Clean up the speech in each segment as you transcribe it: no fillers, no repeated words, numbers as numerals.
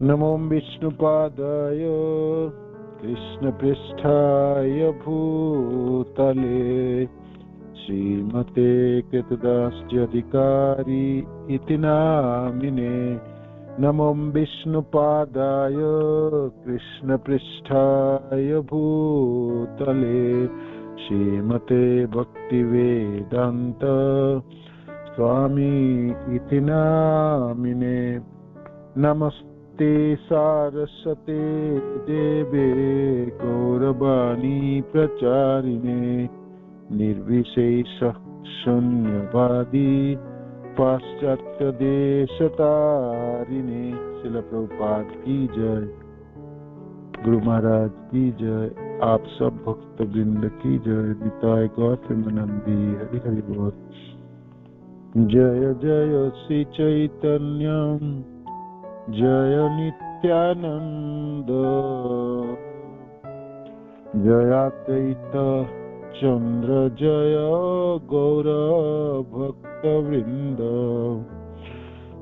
नमो विष्णुपादाय कृष्णपृष्ठाय भूतले श्रीमते कृतदास्यधिकारी इति नामिने। नमो विष्णुपादाय कृष्णपृष्ठाय भूतले श्रीमते भक्तिवेदांत स्वामी इति नामिने। नमस्ते सारस्वते देवे गौरवाणी प्रचारिणे निर्विशेष शून्यवादी पाश्चात्य देशतारिणे। श्रील प्रभुपाद की जय, गुरु महाराज की जय, आप सब भक्त वृंद की जय। निताय गौतमानंदी हरि हरि बोल। जय जय श्री चैतन्य जय नित्यानंद जय अद्वैत चंद्र जय गौर भक्त वृंद।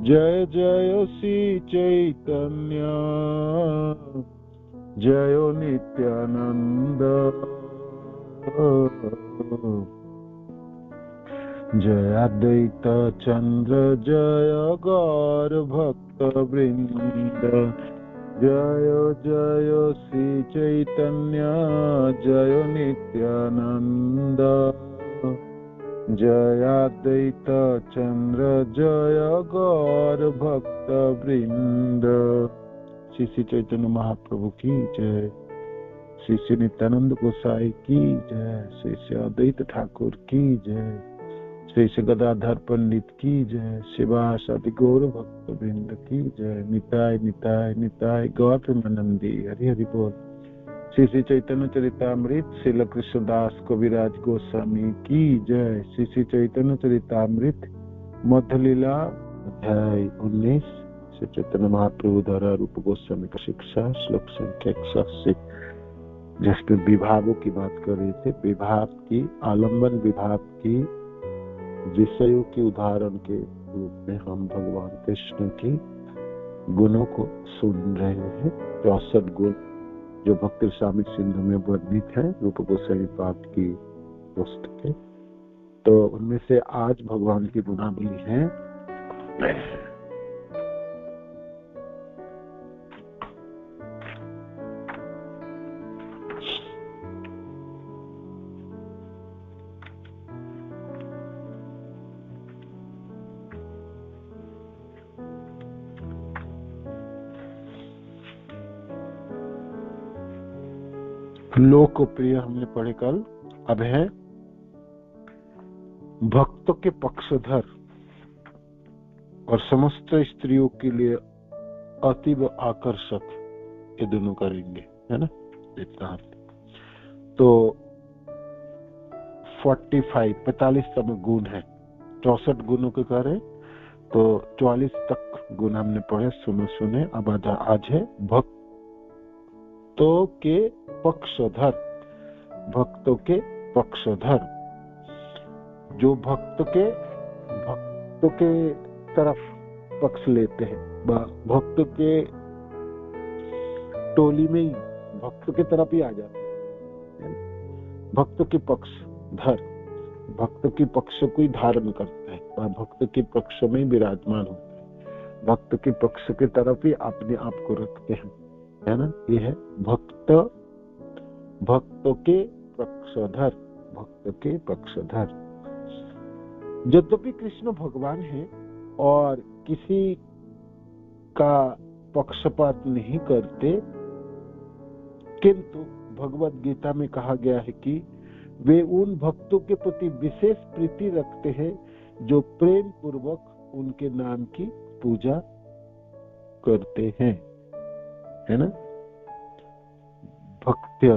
जय जय श्री चैतन्य जय नित्यानंद जय अद्वैत चंद्र जय गौर भक्त वृंद। जय जय श्री चैतन्य जय नित्यानंद जय अद्वैत चंद्र जय गौर भक्त वृंद। श्री श्री चैतन्य महाप्रभु की जय, श्री श्री नित्यानंद गोसाई की जय, श्री श्री अद्वैत ठाकुर की जय, श्री श्री गदाधर पंडित की जय, शिवास आदि गौर भक्त वृंद की जय। निताय निताय निताय गौतमानंदी हरि हरि बोल। श्री श्री चैतन्य चरितामृत श्रील कृष्णदास कविराज गोस्वामी की जय। श्री श्री चैतन्य चरितामृत मध्य लीला अध्याय 19 श्री चैतन्य महाप्रभु द्वारा रूप गोस्वामी का शिक्षा श्लोक संख्या 180, जिसमें विभागों की बात कर रहे थे। विभाग की आलम्बन विभाग की विषयों के उदाहरण के रूप में हम भगवान कृष्ण की गुणों को सुन रहे हैं। 64 गुण जो भक्ति रसामृत सिंधु में वर्णित है रूप गोस्वामी पाद की पुस्तक है। तो उनमें से आज भगवान की गुणावली है। लोकप्रिय हमने पढ़े कल। अब है भक्तों के पक्षधर और समस्त स्त्रियों के लिए अतीव आकर्षक, ये दोनों करेंगे, है ना। इतना तो 45 तक गुण है। 64 गुणों के करें तो 44 तक गुण हमने पढ़े। सुने। अब आज है भक्तों के पक्षधर। भक्तों के पक्षधर जो भक्तों के तरफ पक्ष लेते हैं, भक्तों के टोली में ही भक्तों की तरफ ही आ जाते हैं। भक्तों के पक्षधर भक्तों के पक्ष को ही धारण करता है, वह भक्तों के पक्ष में ही विराजमान होता है, भक्त के पक्ष की तरफ ही अपने आप को रखते हैं, है ना। ये है भक्तों के पक्षधर। भक्तों के पक्षधर। यद्यपि कृष्ण भगवान है और किसी का पक्षपात नहीं करते, किंतु भगवत गीता में कहा गया है कि वे उन भक्तों के प्रति विशेष प्रीति रखते हैं जो प्रेम पूर्वक उनके नाम की पूजा करते हैं, है ना। भक्त्या,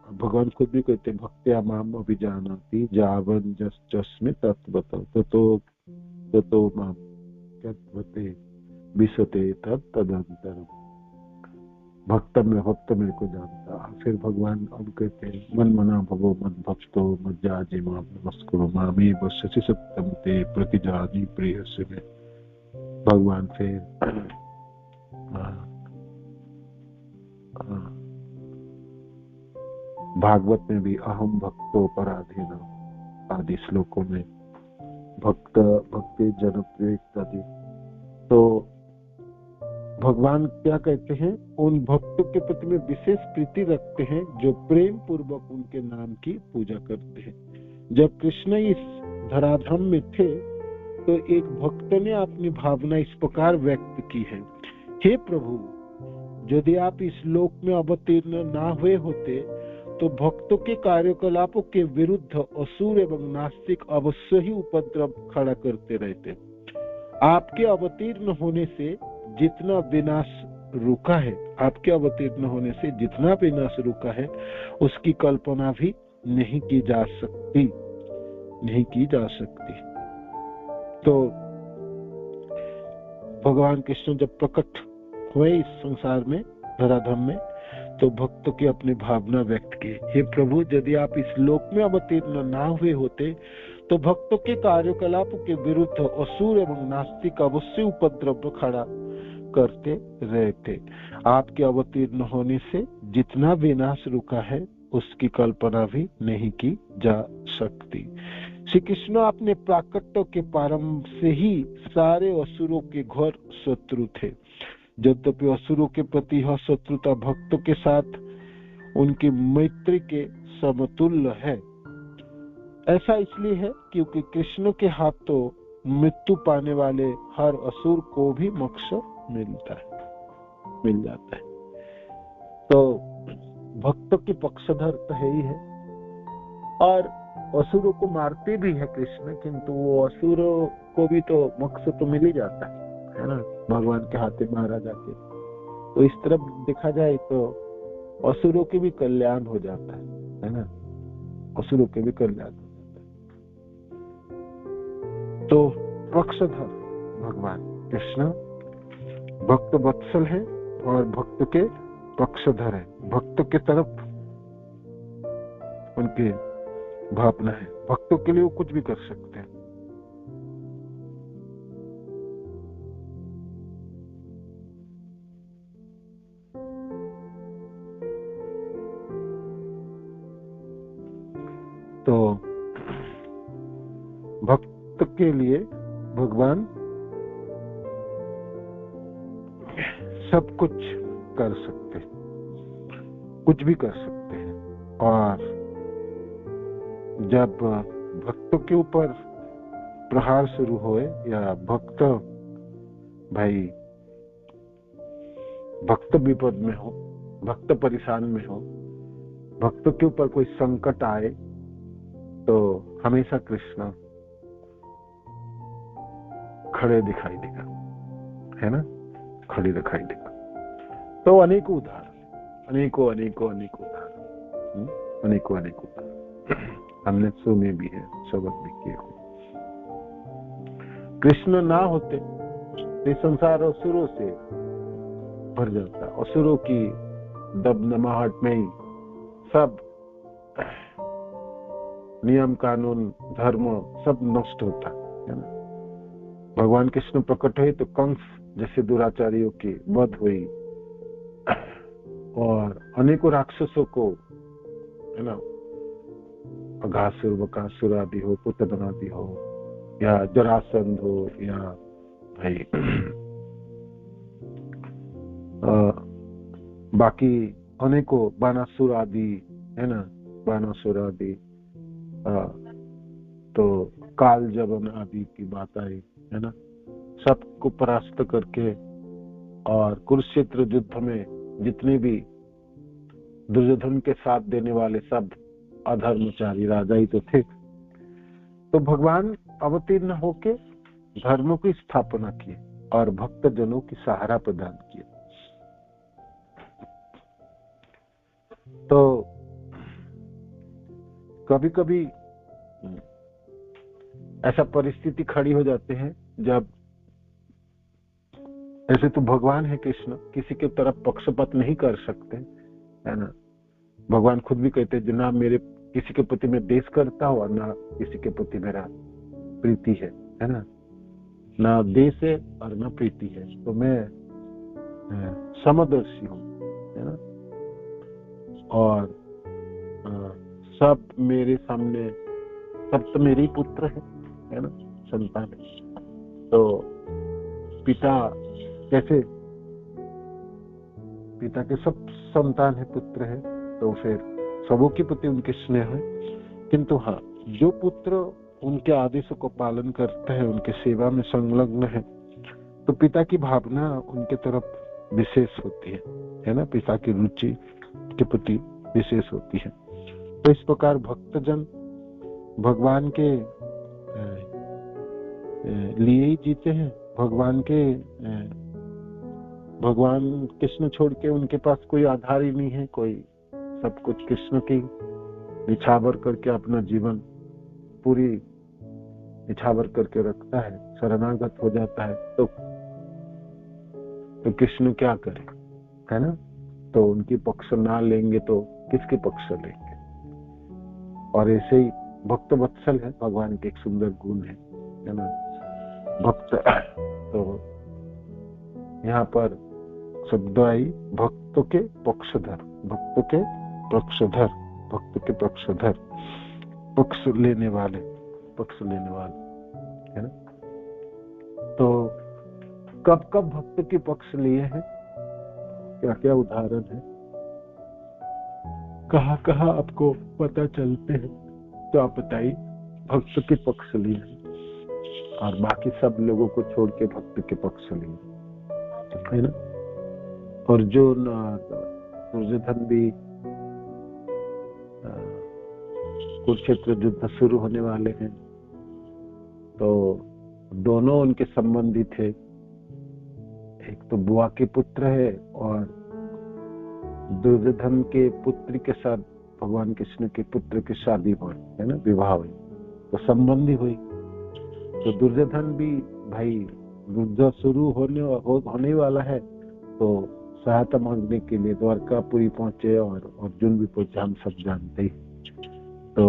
भगवान खुद भी कहते हैं भक्त्या माम अभिजानाति जावन जस्मे तत्वतो ततो माम तत्वते विशते तदंतरम। भक्त मेरे को जानता। फिर भगवान अब कहते हैं मन मना भवो मद भक्तो मज्जाजी माम नमस्कुरु मामे वश्यसि सत्यम ते प्रतिजानी प्रियस्य में। भगवान फिर भागवत में भी अहम भक्तो पराधीन आदि श्लोकों में भक्त भक्ति जनप्रिय इत्यादि। तो भगवान क्या कहते हैं, उन भक्तों के प्रति में विशेष प्रीति रखते हैं जो प्रेम पूर्वक उनके नाम की पूजा करते हैं। जब कृष्ण इस धराधाम में थे तो एक भक्त ने अपनी भावना इस प्रकार व्यक्त की है, हे प्रभु, यदि आप इस लोक में अवतीर्ण ना हुए होते तो भक्तों के कार्यकलापों के विरुद्ध असुर एवं नास्तिक अवश्य ही उपद्रव खड़ा करते रहते। आपके अवतीर्ण होने से जितना विनाश रुका है, आपके अवतीर्ण होने से जितना विनाश रुका है उसकी कल्पना भी नहीं की जा सकती, नहीं की जा सकती। तो भगवान कृष्ण जब प्रकट हुए इस संसार में, धराधाम में, तो भक्तों की अपनी भावना व्यक्त की, हे प्रभु, यदि आप इस लोक में अवतीर्ण ना हुए होते तो भक्तों के कार्यकलापों के विरुद्ध असुर एवं नास्तिक अवश्य उपद्रव खड़ा करते रहते। आपके अवतीर्ण होने से जितना विनाश रुका है उसकी कल्पना भी नहीं की जा सकती। श्री कृष्ण अपने प्राकट्य के प्रारंभ से ही सारे असुरों के घोर शत्रु थे। यद्यपि असुरों के प्रति यह शत्रुता भक्तों के साथ उनकी मैत्री के समतुल्य है। ऐसा इसलिए है क्योंकि कृष्ण के हाथों मृत्यु पाने वाले हर असुर को भी मोक्ष मिल जाता है। तो भक्तों की पक्षधर तो है ही है, और असुरों को मारते भी है कृष्ण, किंतु वो असुरों को भी तो मोक्ष तो मिल ही जाता है ना, भगवान के हाथे मारा जाके। तो इस तरफ देखा जाए तो असुरों के भी कल्याण हो जाता है ना, असुरों के भी कल्याण हो जाता है। तो पक्षधर भगवान कृष्ण भक्त वत्सल है और भक्त के पक्षधर है। भक्त के तरफ उनकी भावना है, भक्तों के लिए वो कुछ भी कर सकते हैं। तो भक्त के लिए भगवान सब कुछ कर सकते हैं, कुछ भी कर सकते हैं। और जब भक्तों के ऊपर प्रहार शुरू होए या भक्त विपद में हो, भक्त परेशान में हो, भक्तों के ऊपर कोई संकट आए, तो हमेशा कृष्ण खड़े दिखाई देगा, है ना, खड़े दिखाई देगा। तो अनेकों उदाहरण, अनेकों उदाहरण हमने सुने भी है, शब्द भी किए हो। कृष्ण ना होते तो संसार असुरों से भर जाता, असुरों की दबदमाहट में ही सब नियम कानून धर्म सब नष्ट होता है ना। भगवान कृष्ण प्रकट हुए तो कंस जैसे दुराचारियों की वध हुई और अनेकों राक्षसों को, है ना, अघासुर बकासुर आदि हो, पुतन आदि हो, या जरासंध हो, या बाकी अनेकों बानासुर आदि, है ना, बानासुर आदि, तो काल जबन आदि की बात आई, है ना, सबको परास्त करके, और कुरुक्षेत्र युद्ध में जितने भी दुर्योधन के साथ देने वाले सब अधर्मचारी राजा ही तो थे। तो भगवान अवतीर्ण होके धर्म की स्थापना की और भक्त जनों की सहारा प्रदान किया। तो कभी कभी ऐसा परिस्थिति खड़ी हो जाते हैं जब, ऐसे तो भगवान है कृष्ण, किसी के तरफ पक्षपात नहीं कर सकते, है ना। भगवान खुद भी कहते हैं, ना मेरे किसी के प्रति मैं देश करता हूँ और ना किसी के प्रति मेरा प्रीति है ना, ना देश है और ना प्रीति है, तो मैं समदर्शी हूँ, है ना। और सब मेरे सामने, सब तो मेरे ही पुत्र है ना, संतान है। तो पिता कैसे, पिता के सब संतान है, पुत्र है, तो फिर सबों के प्रति उनके स्नेह है। किंतु हाँ, जो पुत्र उनके आदेशों को पालन करते हैं, उनके सेवा में संलग्न है, तो पिता की भावना उनके तरफ विशेष होती है ना, पिता की रुचि के प्रति विशेष होती है। तो इस प्रकार भक्तजन भगवान के लिए ही जीते हैं, भगवान कृष्ण छोड़ के उनके पास कोई आधार ही नहीं है, कोई सब कुछ कृष्ण की निछावर करके अपना जीवन पूरी निछावर करके रखता है, शरणागत हो जाता है, तो कृष्ण क्या करे, है ना। तो उनकी पक्ष ना लेंगे तो किसके पक्ष लेंगे। और ऐसे ही भक्त वत्सल है भगवान के एक सुंदर गुण है ना, भक्त। तो यहाँ पर शब्द आई भक्तों के पक्षधर, भक्तों के पक्षधर, भक्त के पक्षधर, पक्ष लेने वाले है ना। तो कब कब भक्त के पक्ष लिए हैं, क्या क्या उदाहरण है, कहाँ कहाँ आपको पता चलते हैं, तो आप बताइए। भक्त के पक्ष लिए और बाकी सब लोगों को छोड़ के भक्त के पक्ष लिए, है ना। अर्जुन दुर्योधन भी कुरुक्षेत्र युद्ध शुरू होने वाले हैं, तो दोनों उनके संबंधी थे। एक तो बुआ के पुत्र है और दुर्योधन के पुत्र के साथ भगवान कृष्ण के पुत्र की शादी हुई, है ना, विवाह हुई, तो संबंधी हुई। तो दुर्योधन भी भाई युद्ध शुरू होने वाला है, तो सहायता मांगने के लिए द्वारकापुरी पहुंचे और अर्जुन भी पहुंचे, हम सब जानते ही। तो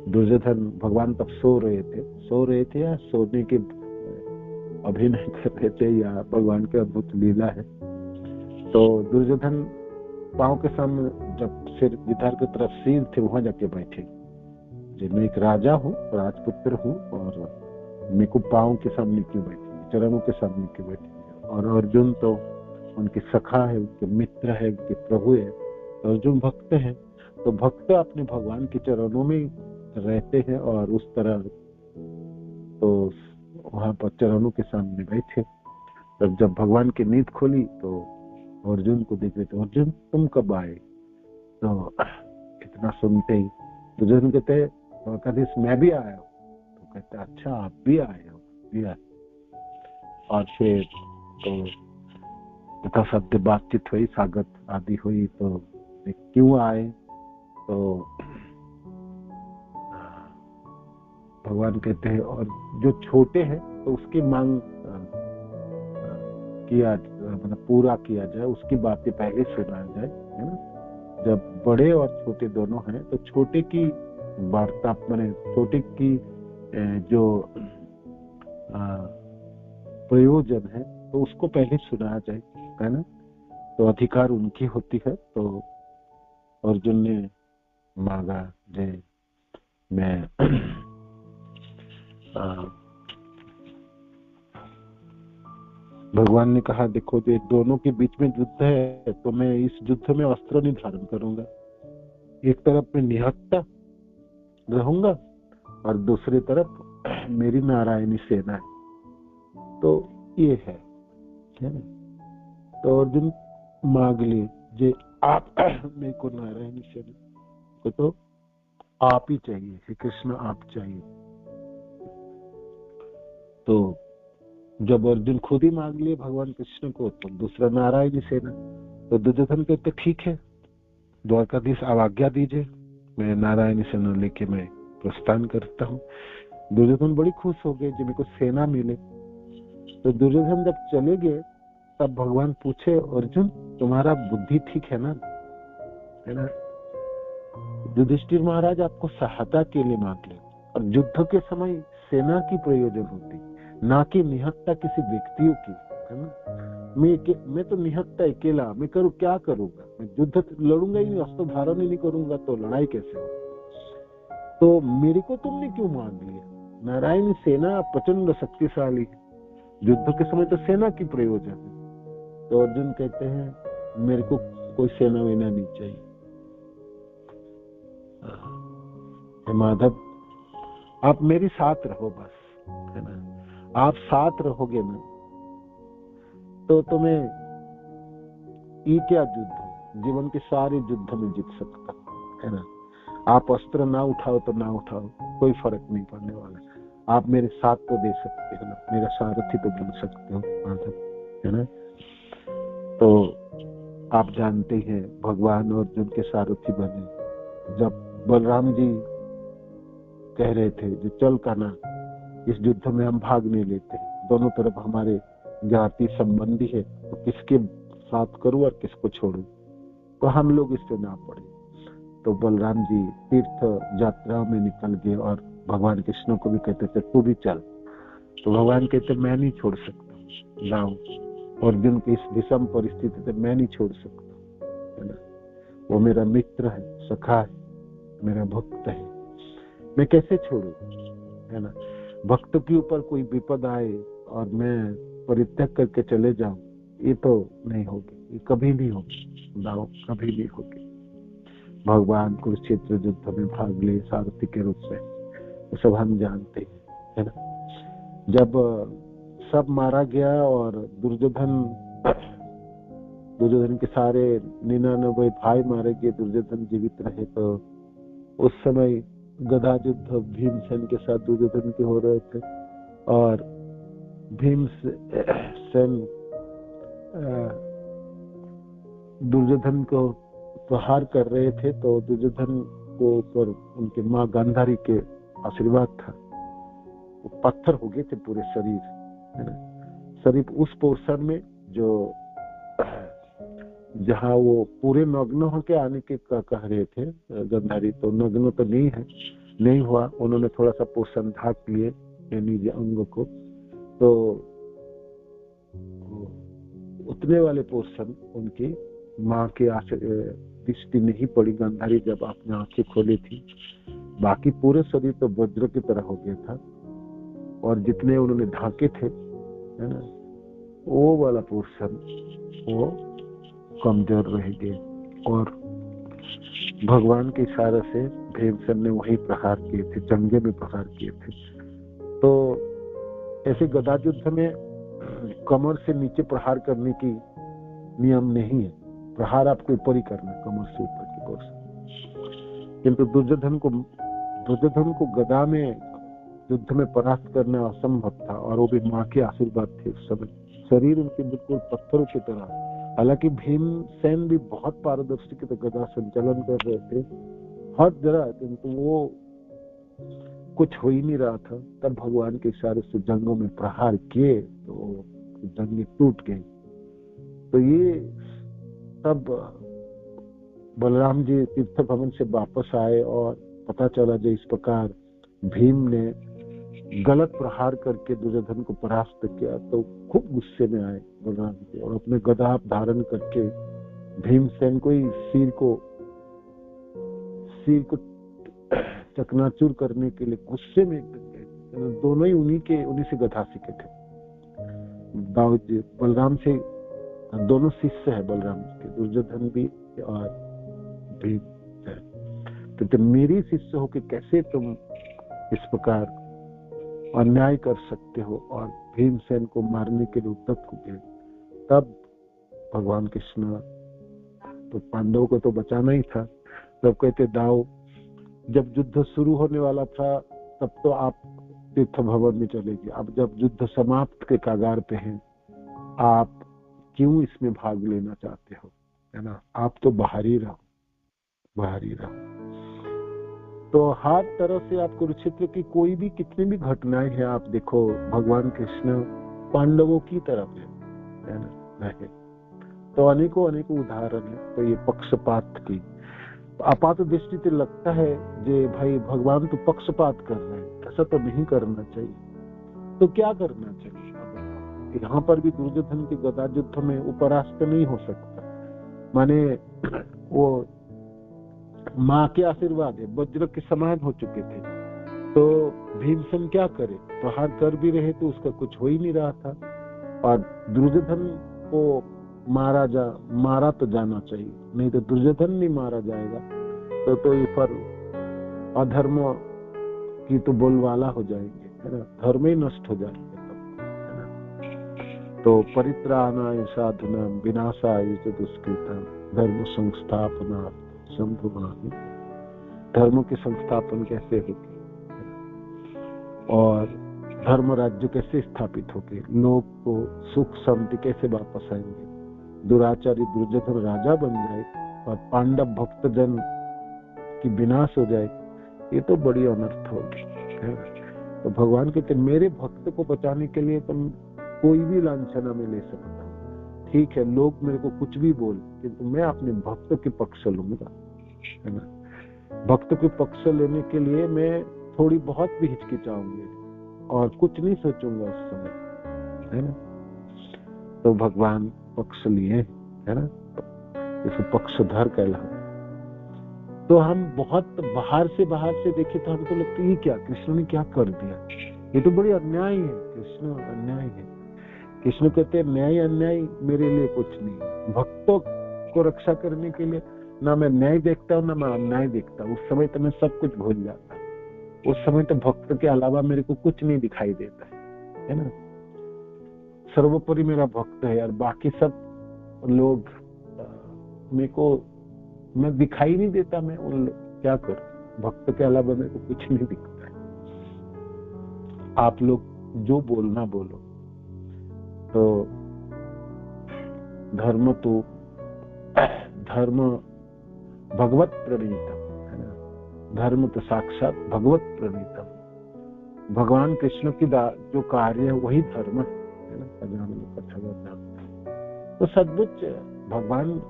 दुर्योधन, भगवान तब सो रहे थे या सोने के अभिनय कर रहे थे, या भगवान के अद्भुत लीला है। तो दुर्योधन पांव के सामने जब सिर विदार की तरफ सिर थे, वहां जाके बैठे, मैं एक राजा हूँ, राजपुत्र हूँ, और मेरे को पांव के सामने क्यों बैठे, चरणों के सामने क्यों बैठे। और अर्जुन तो उनके सखा है, उनके मित्र है, उनके प्रभु है, तो अर्जुन भक्त है। तो भक्त अपने भगवान के चरणों में रहते हैं, और उस तरह तो वहां पर चरणों के सामने बैठे। तब जब भगवान की नींद खोली तो अर्जुन को देख रहे थे, अर्जुन तुम कब आए। तो इतना सुनते ही अर्जुन कहते मैं भी आया हूँ। तो कहते अच्छा आप भी आए हो, भी आए। और फिर तो तथा सत्य बातचीत हुई, स्वागत आदि हुई। तो क्यों आए, तो भगवान कहते हैं और जो छोटे हैं तो उसकी मांग किया, मतलब पूरा किया जाए, उसकी बातें पहले सुनाया जाए, है ना। जब बड़े और छोटे दोनों हैं तो छोटे की वार्ता, मैंने छोटे की जो प्रयोजन है तो उसको पहले सुनाया जाए, है ना। तो अधिकार उनकी होती है। तो अर्जुन ने मांगा जे मैं भगवान ने कहा देखो जो दोनों के बीच में युद्ध है, तो मैं इस युद्ध में अस्त्र नहीं धारण करूंगा। एक तरफ मैं निहत्ता रहूंगा और दूसरी तरफ मेरी नारायणी सेना है। तो ये है ना। तो अर्जुन मांग लिए जे आप मेरे को नारायणी सेना, तो आप ही चाहिए, श्री कृष्ण आप चाहिए। तो जब अर्जुन खुद ही मांग लिए भगवान कृष्ण को, तो दूसरा नारायणी सेना। तो दुर्योधन कहते ठीक है, द्वारकाधीश आप आज्ञा दीजिए, मैं नारायणी सेना लेके मैं प्रस्थान करता हूँ। दुर्योधन बड़ी खुश हो गए जब मेरे को सेना मिले। तो दुर्योधन जब चले गए तब भगवान पूछे अर्जुन तुम्हारा बुद्धि ठीक है ना, है ना। युधिष्ठिर महाराज आपको सहायता के लिए मांग ले, और युद्ध के समय सेना की प्रयोजन होती, ना कि निहत्ता किसी व्यक्तियों की, है ना। मैं तो निहत्ता अकेला, मैं करूँ क्या करूंगा, मैं युद्ध लड़ूंगा ही नहीं, अस्त्र धारण ही नहीं करूंगा तो लड़ाई कैसे हो। तो मेरे को तुमने क्यों मांग लिया। नारायण सेना प्रचंड शक्तिशाली है, युद्ध के समय तो सेना की प्रयोजन है। तो अर्जुन कहते हैं मेरे को कोई सेना वेना नहीं चाहिए। माधव आप मेरे साथ रहो बस, है ना। आप साथ रहोगे ना तो तुम्हें ये क्या युद्ध हो, जीवन के सारे युद्ध में जीत सकता है ना। आप अस्त्र ना उठाओ तो ना उठाओ, कोई फर्क नहीं पड़ने वाला। आप मेरे साथ तो दे सकते हो ना, मेरा सारथी तो बन सकते हो माधव, है ना। तो आप जानते हैं भगवान अर्जुन के सारथी बने। जब बलराम जी कह रहे थे जो चल कान्हा इस युद्ध में हम भाग नहीं लेते, दोनों तरफ हमारे ज्ञाति संबंधी है, तो किसके साथ करूं और किसको छोड़ूं, तो हम लोग इससे ना पड़े। तो बलराम जी तीर्थ यात्रा में निकल गए और भगवान कृष्ण को भी कहते थे तू भी चल। तो भगवान कहते मैं नहीं छोड़ सकता गाँव, अर्जुन की इस विषम परिस्थिति से मैं नहीं छोड़ सकता, है ना। वो मेरा मित्र है, सखा है, मेरा भक्त है, मैं कैसे छोड़ू, है ना। भक्त के ऊपर कोई विपद आए और मैं परित्याग करके चले जाऊं, ये तो नहीं होगी, ये कभी नहीं होगी दाव, कभी नहीं होगी। भगवान कुरुक्षेत्र युद्ध में भाग ले सारथी के रूप में, वो सब हम जानते हैं, है ना। जब सब मारा गया और दुर्योधन के सारे 99 भाई मारे गए, दुर्योधन जीवित रहे। तो उस समय गदा युद्ध भीमसेन के साथ दुर्योधन के हो रहे थे और भीमसेन दुर्योधन को प्रहार कर रहे थे। तो दुर्योधन को ऊपर उनके माँ गांधारी के आशीर्वाद था, वो पत्थर हो गए थे पूरे शरीर, है ना। शरीर उस पोर्शन में जो जहाँ वो पूरे नग्न होके आने के कह रहे थे गांधारी, तो नग्न तो नहीं हुआ, उन्होंने थोड़ा सा पोर्शन ढाक लिए निज अंग को, तो उतने वाले पोर्शन उनकी माँ के दृष्टि नहीं पड़ी गांधारी जब अपनी आंखें खोली थी। बाकी पूरे शरीर तो वज्र की तरह हो गया था और जितने उन्होंने ढाके थे, है ना, वो वाला पोर्शन वो कमजोर रह गए और भगवान के इशारे से भीमसेन ने वही प्रहार किए थे, जंगे में प्रहार किए थे। तो ऐसे गदा युद्ध में कमर से नीचे प्रहार करने की नियम नहीं है, प्रहार आपको ऊपर ही करना, कमर से ऊपर की ओर से। किंतु दुर्योधन को गदा में युद्ध में परास्त करना असंभव था और वो भी माँ के आशीर्वाद थे। उस समय शरीर उनके बिल्कुल पत्थरों की तरह, हालांकि भीमसेन भी बहुत पारदर्शी की तरह गदा संचालन कर रहे थे हर जगह, किंतु वो कुछ हो ही नहीं रहा था। तब भगवान के इशारे से जंगों में प्रहार किए तो जंगें टूट गई। तो ये तब बलराम जी तीर्थ भवन से वापस आए और पता चला जो इस प्रकार भीम ने गलत प्रहार करके दुर्योधन को परास्त किया, तो खूब गुस्से में आए बलराम जी और अपने गदा धारण करके भीमसेन को ही सिर को चकनाचूर करने के लिए गुस्से में दोनों ही उन्हीं से गदा सीखे थे। बलराम से दोनों शिष्य है बलराम के, दुर्योधन भी और भीम है। तो तुम मेरी शिष्य हो कि कैसे तुम इस प्रकार अन्याय कर सकते हो, और भीमसेन को मारने के लिए उद्यत हो गए। तब भगवान कृष्ण तो पांडवों को तो बचाना ही था, तब कहते दाव जब युद्ध शुरू होने वाला था तब तो आप तीर्थ भवन में चले गए, अब जब युद्ध समाप्त के कगार पे हैं आप क्यों इसमें भाग लेना चाहते हो, है ना। आप तो बाहर ही रहो। तो हर तरह से आप कुरुक्षेत्र की कोई भी कितनी भी घटनाएं हैं आप देखो, भगवान कृष्ण पांडवों की तरफ है ना। तो अनेकों उदाहरण है। तो ये पक्षपात की आपात दृष्टि से लगता है जे भाई भगवान तो पक्षपात कर रहे हैं, ऐसा तो नहीं करना चाहिए। तो क्या करना चाहिए, यहाँ पर भी दुर्योधन की गदा युद्ध में उपरास्त नहीं हो सकता, माने वो माँ के आशीर्वाद है, वज्र के समान हो चुके थे। तो भीमसेन क्या करे, प्रहार कर भी रहे तो उसका कुछ हो ही नहीं रहा था। और दुर्योधन को मारा तो जाना चाहिए, नहीं तो दुर्योधन नहीं मारा जाएगा तो ये पर अधर्म की तो बोलवाला हो जाएंगे, है ना, धर्म ही नष्ट हो जाएंगे तब, है ना। तो परित्राणाय साधुनां विनाशाय च दुष्कृतां धर्म संस्थापना संभवामि। धर्म के संस्थापन कैसे होगी और धर्म राज्य कैसे स्थापित होगी, लोग को सुख शांति कैसे वापस आएंगे, दुराचारी दुर्योधन राजा बन जाए और पांडव भक्तजन की विनाश हो जाए, ये तो बड़ी अनर्थ होगी, है। तो भगवान कहते मेरे भक्त को बचाने के लिए तुम कोई भी लांछना में ले सकता हूँ, ठीक है, लोग मेरे को कुछ भी बोल, किंतु मैं अपने भक्त के पक्ष लूंगा, है ना। भक्त के पक्ष लेने के लिए मैं थोड़ी बहुत भी हिचकिचाऊंगी और कुछ नहीं सोचूंगा उस समय, है ना। तो भगवान पक्ष लिए, है ना, इसको पक्षधर कहलाता। तो हम बहुत बाहर से देखे तो हमको लगता है क्या कृष्ण ने क्या कर दिया, ये तो बड़ी अन्याय है, कृष्ण अन्याय है। कृष्ण कहते हैं न्याय अन्याय मेरे लिए कुछ नहीं है, भक्तों को रक्षा करने के लिए ना मैं न्याय देखता हूँ ना मैं अन्याय देखता हूँ। उस समय तो मैं सब कुछ भूल जाता हूँ, उस समय तो भक्त के अलावा मेरे को कुछ नहीं दिखाई देता है ना। सर्वोपरि मेरा भक्त है और बाकी सब लोग मेरे को मैं दिखाई नहीं देता, मैं उन क्या करूं, भक्त के अलावा मेरे को कुछ नहीं दिखता है। आप लोग जो बोलना बोलो, तो धर्म भगवत प्रणीतम, है ना, धर्म तो साक्षात भगवत प्रणीतम। भगवान कृष्ण की जो कार्य है वही धर्म है ना। तो सद्बुच भगवान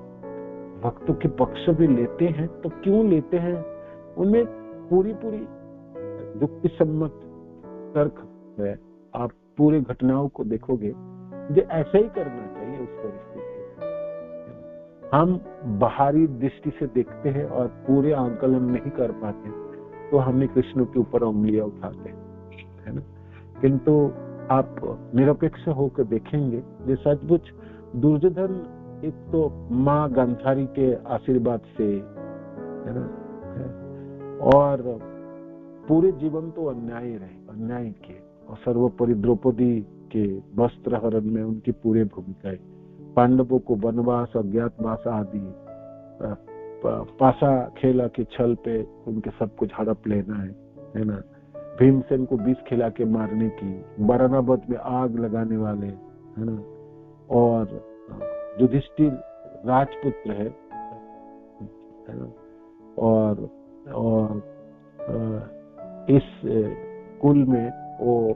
भक्तों के पक्ष भी लेते हैं, तो क्यों लेते हैं, उनमें पूरी युक्ति सम्मत तर्क है। आप पूरे घटनाओं को देखोगे, मुझे ऐसा ही करना चाहिए उस परिस्थिति में। हम बाहरी दृष्टि से देखते हैं और पूरे आंकलन नहीं कर पाते, तो हमने कृष्ण के ऊपर उंगलियां उठाते हैं, है ना। किंतु आप निरपेक्ष होकर देखेंगे, ये सचमुच दुर्योधन एक तो माँ गांधारी के आशीर्वाद से, है ना, और पूरे जीवन तो अन्याय के, और सर्वोपरि द्रौपदी के वस्त्र हरण में उनकी पूरी भूमिका है। पांडवों को वनवास, अज्ञातवास आदि, पासा खेला के छल पे उनके सब कुछ हड़प लेना है ना। भीमसेन को विष खिला के मारने की, बरानावत में आग लगाने वाले, है ना। और युधिष्ठिर राजपुत्र है ना, और इस कुल में वो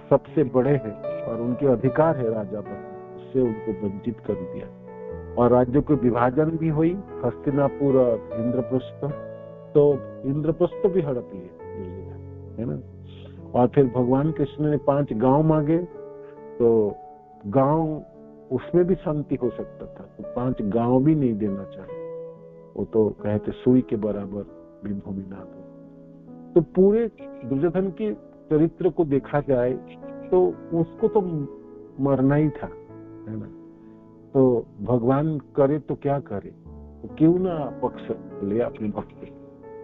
सबसे बड़े हैं और उनके अधिकार है राजा पर, उससे उनको वंचित कर दिया। और राज्यों के विभाजन भी हुई, हस्तिनापुर और इंद्रप्रस्थ, तो इंद्रप्रस्थ भी हड़प लिए, है ना। और फिर भगवान कृष्ण ने 5 गांव मांगे, तो गांव उसमें भी शांति हो सकता था, तो 5 गांव भी नहीं देना चाहे, वो तो कहते सुई के बराबर भी भूमि ना दो। तो पूरे दुर्योधन के चरित्र को देखा जाए तो उसको तो मरना ही था, है ना। तो भगवान करे तो क्या करे, तो क्यों ना पक्ष ले अपने भक्त,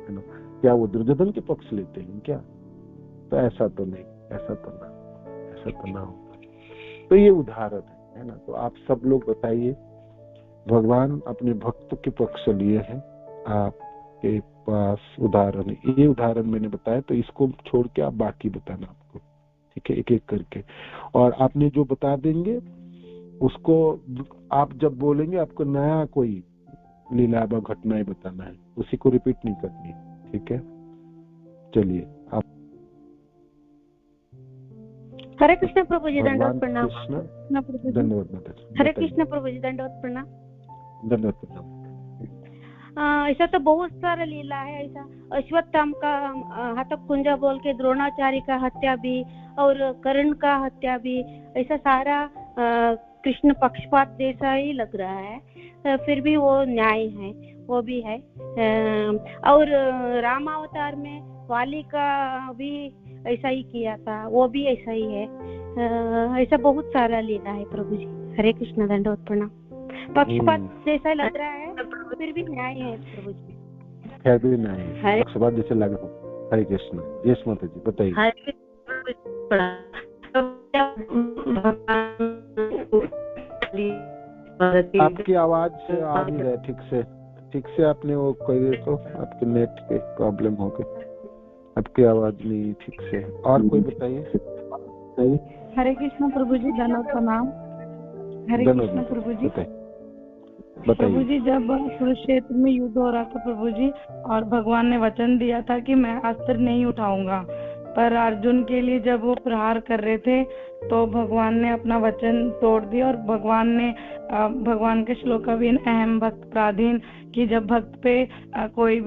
है ना। क्या वो दुर्योधन के पक्ष लेते हैं क्या? तो ऐसा तो नहीं, ऐसा तो ना होता। तो ये उदाहरण है ना। तो आप सब लोग बताइए, भगवान अपने भक्त के पक्ष लिए हैं, आपके पास उदाहरण है, ये उदाहरण मैंने बताया, तो इसको छोड़ के आप बाकी बताना आपको, ठीक है, एक एक करके। और आपने जो बता देंगे उसको आप जब बोलेंगे आपको नया कोई लीला घटनाएं बताना है, उसी को रिपीट नहीं करनी, ठीक है। चलिए आप। हरे कृष्ण प्रभु जी, दंडवत प्रणाम। धन्यवाद। हरे कृष्ण प्रभु जी, दंडवत प्रणाम। धन्यवाद प्रणाम। ऐसा तो बहुत सारा लीला है। ऐसा अश्वत्थाम का हतक कुंजा बोल के द्रोणाचार्य का हत्या भी और कर्ण का हत्या भी, ऐसा सारा कृष्ण पक्षपात जैसा ही लग रहा है। फिर भी वो न्याय है, वो भी है। और रामावतार में वाली का भी ऐसा ही किया था, वो भी ऐसा ही है। ऐसा बहुत सारा लीला है प्रभु जी। हरे कृष्ण, दंडवत प्रणाम। पक्षपात जैसा लग रहा है, फिर भी न्याय है प्रभु जी। है भी न्याय, पक्षपात जैसे लग रहा है। हरे कृष्ण। यस माता जी, बताइए। आपकी आवाज आ नहीं रहा ठीक से आपने वो कहिए तो आपके नेट के प्रॉब्लम हो गए, आपकी आवाज नहीं ठीक से। और कोई बताइए। हरे कृष्ण प्रभु जी, धन्यवाद प्रणाम। हरे कृष्ण प्रभु जी। प्रभु जी, जब कुरुक्षेत्र में युद्ध हो रहा था प्रभु जी, और भगवान ने वचन दिया था कि मैं अस्त्र नहीं उठाऊंगा, पर अर्जुन के लिए जब वो प्रहार कर रहे थे तो भगवान ने अपना वचन तोड़ दिया। और भगवान के श्लोक भी अहम भक्त पराधीन, कि जब भक्त पे कोई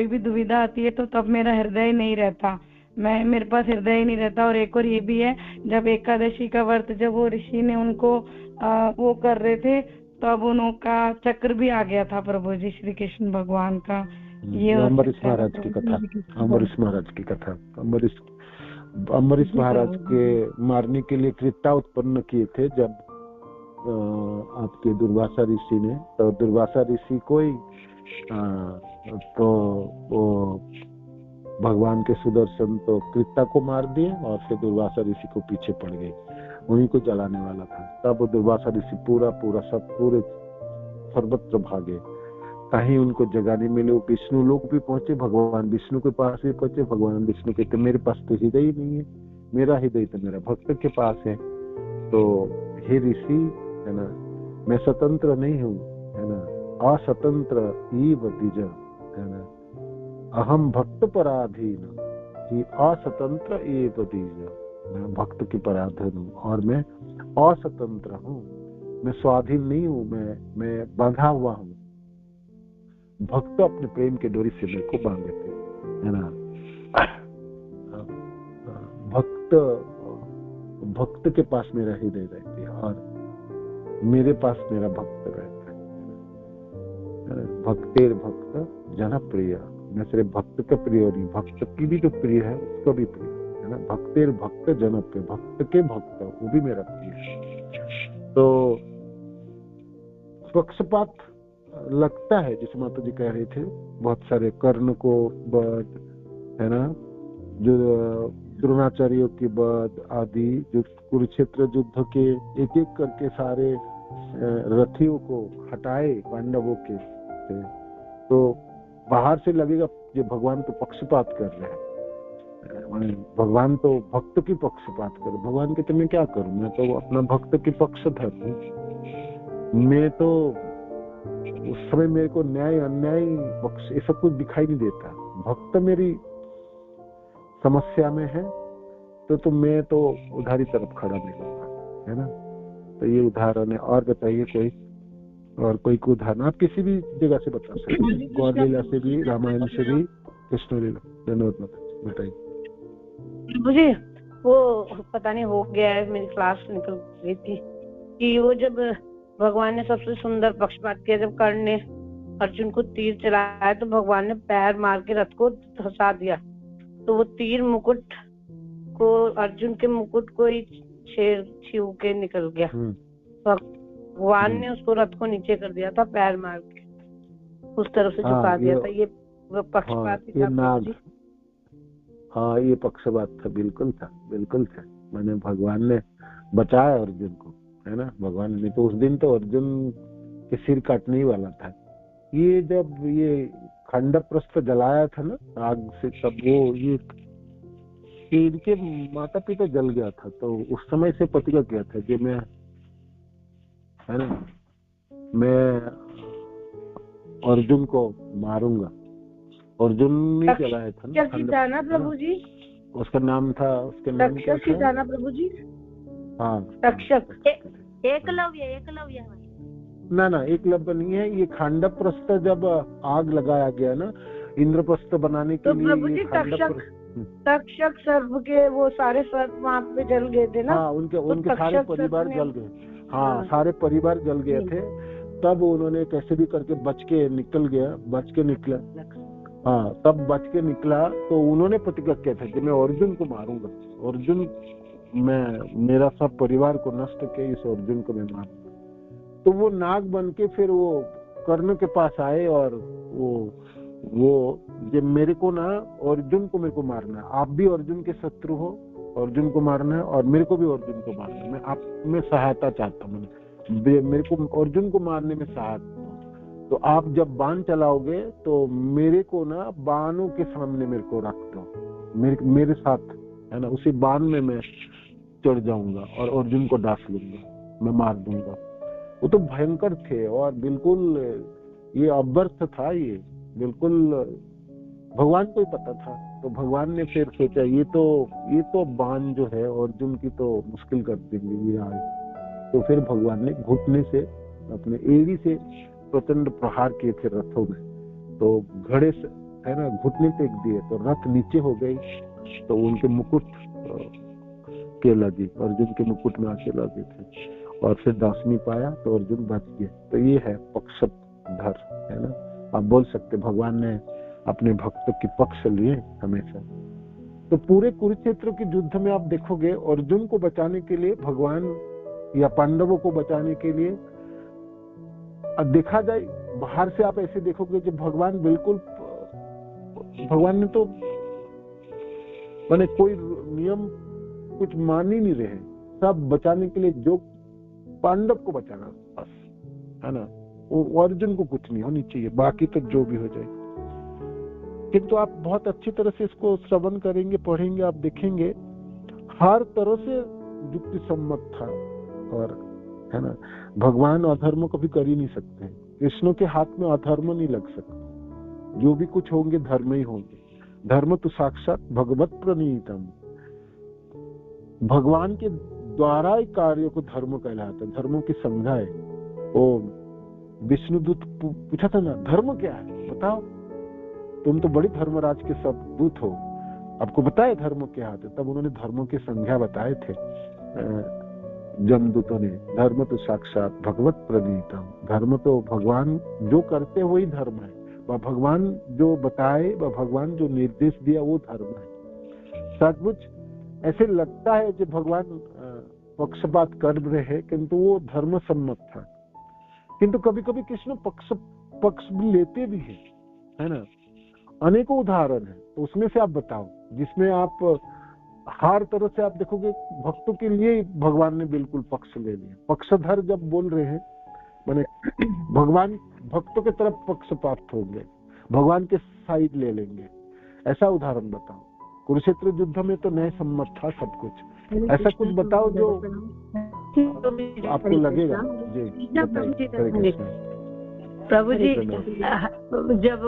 भी दुविधा आती है तो तब मेरा हृदय नहीं रहता, मेरे पास हृदय ही नहीं रहता। और एक और ये भी है, जब एकादशी का व्रत जब वो ऋषि ने उनको वो कर रहे थे, तब उनका चक्र भी आ गया था प्रभु जी, श्री कृष्ण भगवान का। ये अम्बरीश महाराज की कथा, अम्बरीश महाराज के मारने के लिए कृत्ता उत्पन्न किए थे जब आपके दुर्वासा ऋषि ने। तो दुर्वासा ऋषि को ही तो वो भगवान के सुदर्शन तो कृत्ता को मार दिए और फिर दुर्वासा ऋषि को पीछे पड़ गए, उन्हीं को जलाने वाला था। तब दुर्वासा ऋषि पूरे सर्वत्र भागे, कहीं उनको जगह नहीं मिले। वो विष्णु लोक भी पहुंचे, भगवान विष्णु के पास भी पहुंचे। भगवान विष्णु कहते मेरे पास तो हृदय ही नहीं है, मेरा हृदय तो मेरा भक्त के पास है। तो हे ऋषि, है ना, मैं स्वतंत्र नहीं हूँ, है ना, अस्वतंत्र इव द्विज, है ना, अहम भक्त पराधीन ही अस्वतंत्र एव द्विज। मैं भक्त की पराधीन हूँ और मैं अस्वतंत्र हूँ, मैं स्वाधीन नहीं हूँ, मैं बंधा हुआ हूँ। भक्त अपने प्रेम के डोरी से मेरे को बांध देते, है ना। भक्त के पास मेरा हृदय रहती है और मेरे पास मेरा भक्त रहता है। भक्तेर भक्त जनप्रिय, मैं सिर्फ भक्त का प्रिय नहीं, भक्त की भी जो प्रिय है उसका भी प्रिय, है ना। भक्तेर भक्त जनप्रिय, भक्त के भक्त वो भी मेरा प्रिय है। तो पक्षपात लगता है, जैसे माता जी कह रहे थे, बहुत सारे कर्ण को वध, है ना, जो द्रोणाचार्यों की वध आदि, जो कुरुक्षेत्र युद्ध के एक एक करके सारे रथियों को हटाए पांडवों के, तो बाहर से लगेगा ये भगवान तो पक्षपात कर रहे हैं, भगवान तो भक्त की पक्षपात कर। भगवान कहते मैं क्या करूं, मैं तो अपना भक्त की पक्षधर हूं। मैं तो उस समय मेरे को न्याय अन्याय पक्ष ये सब कुछ दिखाई नहीं देता। भक्त मेरी समस्या में है तो मैं तो उधार ही तरफ खड़ा मिलूंगा, है ना। तो ये उदाहरण है। और बताइए कोई को उदाहरण आप किसी भी जगह से बता सकते हैं, गौर लीला से भी, रामायण से भी, कृष्ण लीला। धन्यवाद, बताइए। मुझे वो पता नहीं हो गया है, मेरी क्लास निकल गई थी कि वो जब भगवान ने सबसे सुंदर पक्षपात किया, जब कर्ण ने अर्जुन को तीर चलाया तो भगवान ने पैर मार के रथ को धंसा दिया, तो वो तीर मुकुट को, अर्जुन के मुकुट को ही छीव के निकल गया। भगवान ने उसको रथ को नीचे कर दिया था, पैर मार के उस तरफ से झुका दिया था। ये पक्षपात था। हाँ, ये पक्षपात था, बिल्कुल था। मैंने भगवान ने बचाया अर्जुन को, है ना। भगवान ने तो उस दिन तो अर्जुन के सिर काटने ही वाला था। ये जब ये खंडप्रस्थ जलाया था ना आग से, तब वो ये इनके माता पिता जल गया था, तो उस समय से प्रतिज्ञा किया था कि मैं, है ना, मैं अर्जुन को मारूंगा। अर्जुन ने जलाया था ना प्रभु जी, उसका नाम था, उसके नाम क्या था प्रभु जी? हाँ, तक्षक, एकलव्य। ना एकलव्य नहीं है, ये खांडवप्रस्थ जब आग लगाया गया ना इंद्रप्रस्थ बनाने के तो लिए, प्रभु जी तक्षक सर्प के वो सारे सर्प वहाँ पे जल गए थे ना। हाँ, उनके सारे परिवार जल गए। हाँ, सारे परिवार जल गए थे। तब उन्होंने कैसे भी करके बच के निकला। हाँ, तब बच के निकला तो उन्होंने प्रतिज्ञा किया था कि मैं अर्जुन को मारूंगा, मेरा सब परिवार को नष्ट किया, इस अर्जुन को मैं मारूंगा। तो वो नाग बन के फिर वो कर्ण के पास आए और वो जब मेरे को ना अर्जुन को मेरे को मारना है, आप भी अर्जुन के शत्रु हो, अर्जुन को मारना है और मेरे को भी अर्जुन को मारना है, मैं आप में सहायता चाहता हूँ, मेरे को अर्जुन को मारने में सहायता। तो आप जब बाण चलाओगे तो मेरे को ना बाणों के सामने मेरे को रख दो, मेरे साथ है ना, उसी बाण में मैं चढ़ जाऊंगा और अर्जुन को डांस लूंगा, मैं मार दूंगा। वो तो भयंकर थे और बिल्कुल ये अव्यर्थ था, ये बिल्कुल भगवान को ही पता था। तो भगवान ने फिर सोचा ये तो बाण जो है अर्जुन की तो मुश्किल कर देंगे ये आज। तो फिर भगवान ने घुटने से अपने एड़ी से प्रचंड प्रहार किए थे रथों में, तो घड़े से है ना घुटने टेक दिए तो रथ नीचे हो गई, तो उनके मुकुट के लगी, अर्जुन के मुकुट में आके लगे थे और फिर दास नहीं पाया तो अर्जुन बच गए। तो ये है पक्षधर, है ना, आप बोल सकते भगवान ने अपने भक्तों की पक्ष लिए हमेशा। तो पूरे कुरुक्षेत्र के युद्ध में आप देखोगे अर्जुन को बचाने के लिए भगवान या पांडवों को बचाने के लिए, देखा जाए बाहर से आप ऐसे देखोगे कि भगवान ने तो माने कोई नियम कुछ मान ही नहीं रहे, सब बचाने के लिए जो पांडव को बचाना बस, है ना, वो अर्जुन को कुछ नहीं होनी चाहिए, बाकी तो जो भी हो जाए। किंतु आप बहुत अच्छी तरह से इसको श्रवण करेंगे, पढ़ेंगे, आप देखेंगे हर तरह से युक्ति सम्मत था। और है ना, भगवान अधर्म कभी कर ही नहीं सकते, कृष्ण के हाथ में अधर्म नहीं लग सकता, जो भी कुछ होंगे धर्म ही होंगे। धर्म तो साक्षात भगवत प्रणीतम, भगवान के द्वारा ही कार्य को धर्म कहलाता है, धर्मों की संज्ञा है। वो विष्णुदूत पूछा था ना धर्म क्या है, बताओ, तुम तो बड़ी धर्मराज के सब दूत हो, आपको बताए धर्म क्या है। तब उन्होंने धर्मों की संज्ञा बताए थे जमदूतों ने। धर्म तो साक्षात भगवत प्रणीतम, धर्म तो भगवान जो करते वही धर्म है, वह भगवान जो बताए, वह भगवान जो निर्देश दिया वो धर्म है। सचमुच ऐसे लगता है कि भगवान पक्षपात कर रहे हैं, किंतु वो धर्म सम्मत था। किंतु कभी कभी कृष्ण पक्ष भी लेते भी है ना, अनेकों उदाहरण है। तो उसमें से आप बताओ जिसमें आप हर तरह से आप देखोगे भक्तों के लिए भगवान ने बिल्कुल पक्ष ले लिया। पक्षधर जब बोल रहे हैं माने भगवान भक्तों की तरफ पक्षपात होंगे, भगवान के साइड ले लेंगे, ऐसा उदाहरण बताओ। कुरुक्षेत्र युद्ध में तो न्याय सम्मत था सब कुछ, ऐसा कुछ बताओ जो आपको लगेगा। जी बताइए प्रभु जी। जब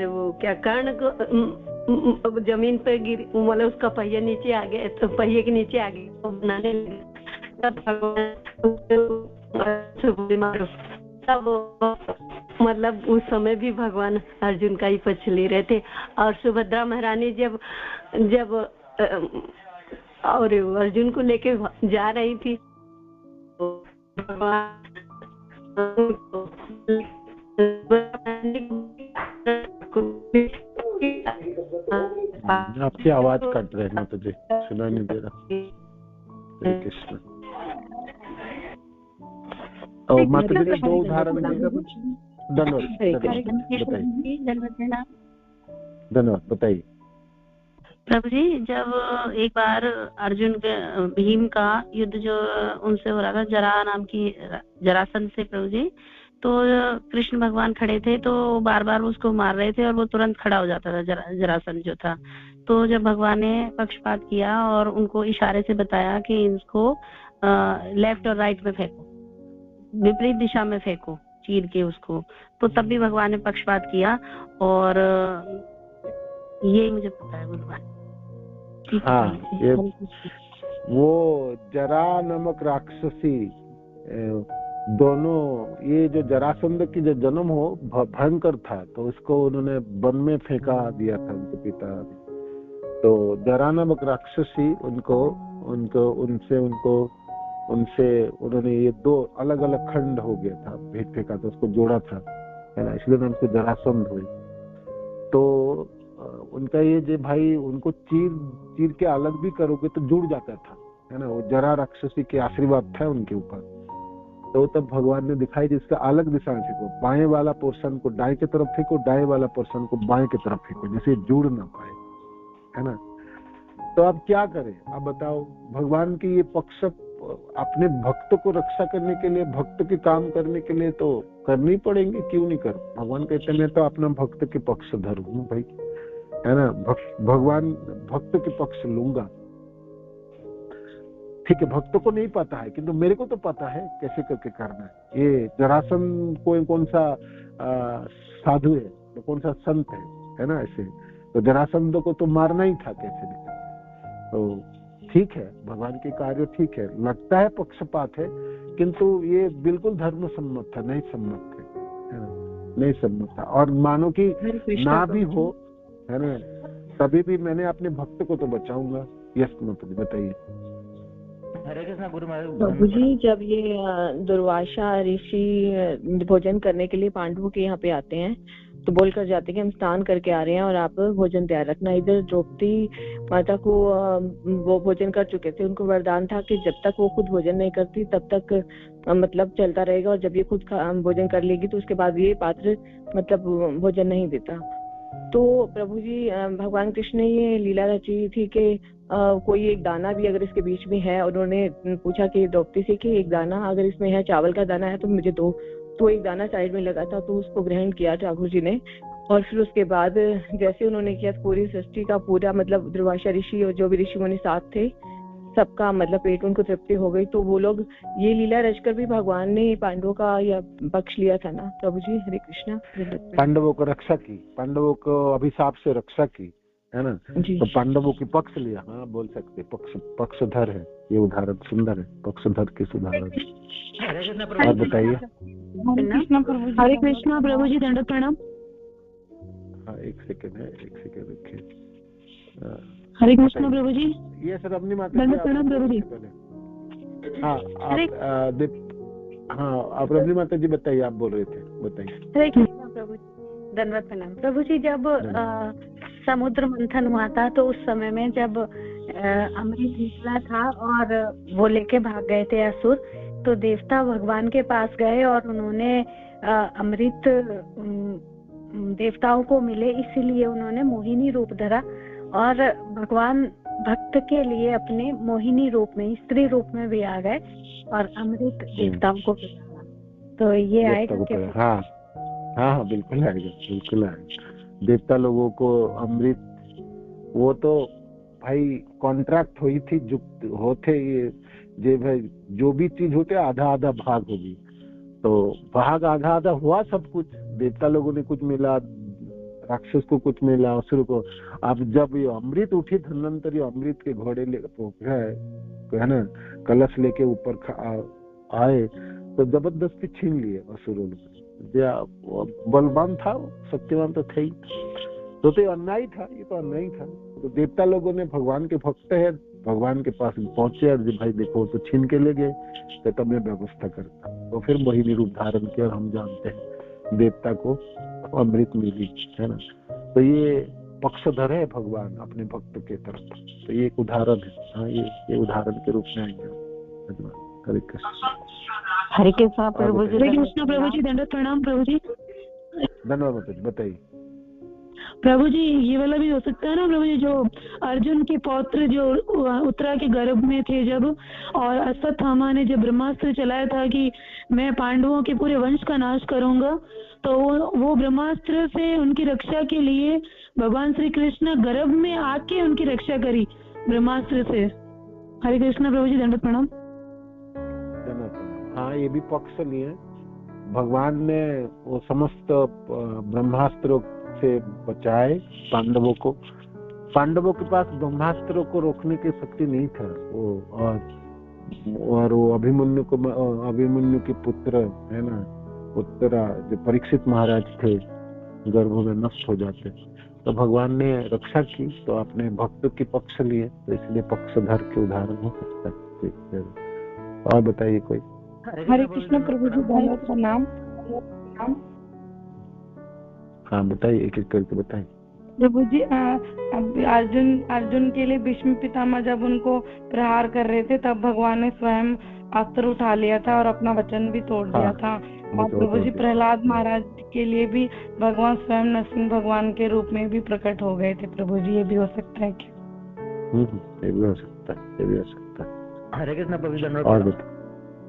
वो क्या कर्ण को जमीन पर गिर, मतलब उसका पहिया नीचे आ गया, तो पहिए के नीचे आ गया तो बनाने लगा, तब मतलब उस समय भी भगवान अर्जुन का ही पक्ष ले रहे थे। और सुभद्रा महारानी जब और अर्जुन को लेके जा रही थी तो भगवान आपकी आवाज कट रही है, तुझे सुना नहीं दे रहा। हरे कृष्ण। और माता जी दो उदाहरण धन्यवाद बताइए। प्रभु जी, जब एक बार अर्जुन के भीम का युद्ध जो उनसे हो रहा था जरासंध से प्रभु जी, तो कृष्ण भगवान खड़े थे तो बार बार उसको मार रहे थे और वो तुरंत खड़ा हो जाता था जरासंध जो था। तो जब भगवान ने पक्षपात किया और उनको इशारे से बताया कि इसको लेफ्ट और राइट में फेंको, विपरीत दिशा में फेंको चीर के उसको, तो तब भी भगवान ने पक्षपात किया। और ये मुझे पता है भगवान। हाँ, ये वो जरा नामक राक्षसी दोनों ये जो जरासंध की जो जन्म हो भयंकर था, तो उसको उन्होंने वन में फेंका दिया था उनके पिता ने। तो जरा नामक राक्षसी उनसे उन्होंने ये दो अलग अलग खंड हो गया था, भेंट फेंका था, उसको जोड़ा था, है ना, इसलिए उनसे जरासंध हुई। तो उनका ये जो भाई उनको चीर के अलग भी करोगे तो जुड़ जाता था, है ना, वो जरा राक्षसी के आशीर्वाद था उनके ऊपर। तो तब भगवान ने दिखाई जिसका अलग दिशा में फेंको, बाएं वाला पोर्शन को दाएं की तरफ फेंको, दाएं वाला पोर्शन को बाएं की तरफ फेंको, जैसे जुड़ ना पाए, है ना। तो अब क्या करें, आप बताओ। भगवान की ये पक्ष अपने भक्त को रक्षा करने के लिए, भक्त के काम करने के लिए तो करनी पड़ेंगे, क्यों नहीं कर। भगवान कहते मैं तो अपना भक्त के पक्ष धरूं भाई, है ना, भगवान भक्त के पक्ष लूंगा। ठीक है, भक्तों को नहीं पता है, किंतु मेरे को तो पता है कैसे करके करना है। ये जरासंध कौन सा साधु है, तो कौन सा संत है ना, ऐसे। तो जरासंध को तो मारना ही था कैसे भी। तो ठीक है, भगवान के कार्य ठीक है, लगता है पक्षपात है, किंतु ये बिल्कुल धर्म सम्मत था, नहीं सम्मत है ना, नहीं सम्मत था। और मानो कि ना भी हो, है ना, तभी भी मैंने अपने भक्त को तो बचाऊंगा। यस मत बताइए। हरे कृष्णा गुरु महाराज। प्रभु जी, जब ये दुर्वासा ऋषि भोजन करने के लिए पांडवों के यहाँ पे आते हैं तो बोलकर जाते हैं कि हम स्नान करके आ रहे हैं और आप भोजन तैयार रखना। इधर द्रौपदी माता को वो भोजन कर चुके थे, उनको वरदान था कि जब तक वो खुद भोजन नहीं करती तब तक मतलब चलता रहेगा, और जब ये खुद भोजन कर लेगी तो उसके बाद ये पात्र मतलब भोजन नहीं देता। तो प्रभु जी, भगवान कृष्ण ने ये लीला रची थी कि कोई एक दाना भी अगर इसके बीच में है, उन्होंने पूछा कि द्रौपदी से कि एक दाना अगर इसमें है, चावल का दाना है तो मुझे दो। तो एक दाना साइड में लगा था, तो उसको ग्रहण किया ठाकुर जी ने। और फिर उसके बाद जैसे उन्होंने किया, पूरी सृष्टि का पूरा मतलब दुर्वासा ऋषि और जो भी ऋषि मुनि साथ थे सबका मतलब पेट उनको तृप्ति हो गई। तो वो लोग ये लीला रचकर भी भगवान ने पांडवों का या पक्ष लिया था ना प्रभु जी। हरे कृष्णा। पांडवों को रक्षा की, पांडवों को अभिशाप से रक्षा की, है ना, तो पांडवों की पक्ष लिया। हाँ, बोल सकते पक्षधर है, ये उदाहरण सुंदर है, पक्षधर के उदाहरण। आप बताइए। हरे कृष्णा प्रभु जी, दंडवत प्रणाम। हाँ, एक सेकंड रखिए। हरे कृष्णा प्रभु जी। ये सर अपनी माता प्रणाम प्रभु जी। हाँ, आप अपनी माता जी बताइए, आप बोल रहे थे, बताइए। हरे कृष्णा प्रभु जी, दंडवत प्रणाम प्रभु जी। जब समुद्र मंथन हुआ था तो उस समय में जब अमृत निकला था और वो लेके भाग गए थे असुर, तो देवता भगवान के पास गए और उन्होंने अमृत देवताओं को मिले, इसीलिए उन्होंने मोहिनी रूप धरा और भगवान भक्त के लिए अपने मोहिनी रूप में, स्त्री रूप में भी आ गए और अमृत देवताओं को पिलाया। तो ये आएगा। हाँ, बिल्कुल आएगा। देवता लोगों को अमृत, वो तो भाई कॉन्ट्रैक्ट हुई थी, होते ये भाई जो भी चीज होते आधा आधा भाग होगी, तो भाग आधा आधा हुआ सब कुछ। देवता लोगों ने कुछ मिला, राक्षस को कुछ मिला, असुर को। अब जब ये अमृत उठी, धन्वंतरी अमृत के घोड़े ले है ना, कलश लेके ऊपर आए, तो जबरदस्ती छीन लिए असुरों ने। बलवान था, सत्यवान तो थे ही, तो अन्याय था, ये तो अन्याय था। तो देवता लोगों ने, भगवान के भक्त है, भगवान के पास पहुंचे और भाई देखो तो छीन के ले गए, तो तब मैं व्यवस्था करता। तो फिर मोहिनी रूप धारण किया, और हम जानते हैं देवता को अमृत मिली, है ना। तो ये पक्षधर है भगवान अपने भक्त के तरफ, तो ये एक उदाहरण है। हाँ, ये उदाहरण के रूप में आएगा। हरे कृष्ण। हरे कृष्णा प्रभु जी। हरे कृष्णा प्रभु जी, दंडवत प्रणाम प्रभु जी। धन्यवाद, बताइए प्रभु जी। ये वाला भी हो सकता है ना प्रभु जी, जो अर्जुन के पौत्र जो उत्तरा के गर्भ में थे जब, और अश्वत्थामा ने जब ब्रह्मास्त्र चलाया था कि मैं पांडवों के पूरे वंश का नाश करूंगा, तो वो ब्रह्मास्त्र से उनकी रक्षा के लिए भगवान श्री कृष्ण गर्भ में आके उनकी रक्षा करी ब्रह्मास्त्र से। हरे कृष्णा प्रभु जी, दंडवत प्रणाम। हाँ, ये भी पक्ष लिए भगवान ने वो समस्त ब्रह्मास्त्रों से बचाए पांडवों को। पांडवों के पास ब्रह्मास्त्रों को रोकने की शक्ति नहीं था वो, और और वो अभिमन्यु के पुत्र है ना, उत्तरा जो परीक्षित महाराज थे गर्भ में नष्ट हो जाते, तो भगवान ने रक्षा की, तो अपने भक्तों के पक्ष लिए, तो इसलिए पक्षधर के उदाहरण हो सकता है। और बताइए कोई। हरे कृष्ण प्रभु जी, धन्यवाद का नाम। हाँ बताइए, एक एक करके बताइए। प्रभु जी अर्जुन के लिए भीष्म पितामह जब उनको प्रहार कर रहे थे, तब भगवान ने स्वयं अस्त्र उठा लिया था और अपना वचन भी तोड़ दिया था। और प्रभु जी प्रहलाद महाराज के लिए भी भगवान स्वयं नरसिंह भगवान के रूप में भी प्रकट हो गए थे। प्रभु जी ये भी हो सकता है क्या? ये भी हो सकता है, ये भी हो सकता है। हरे कृष्ण प्रभु जी, और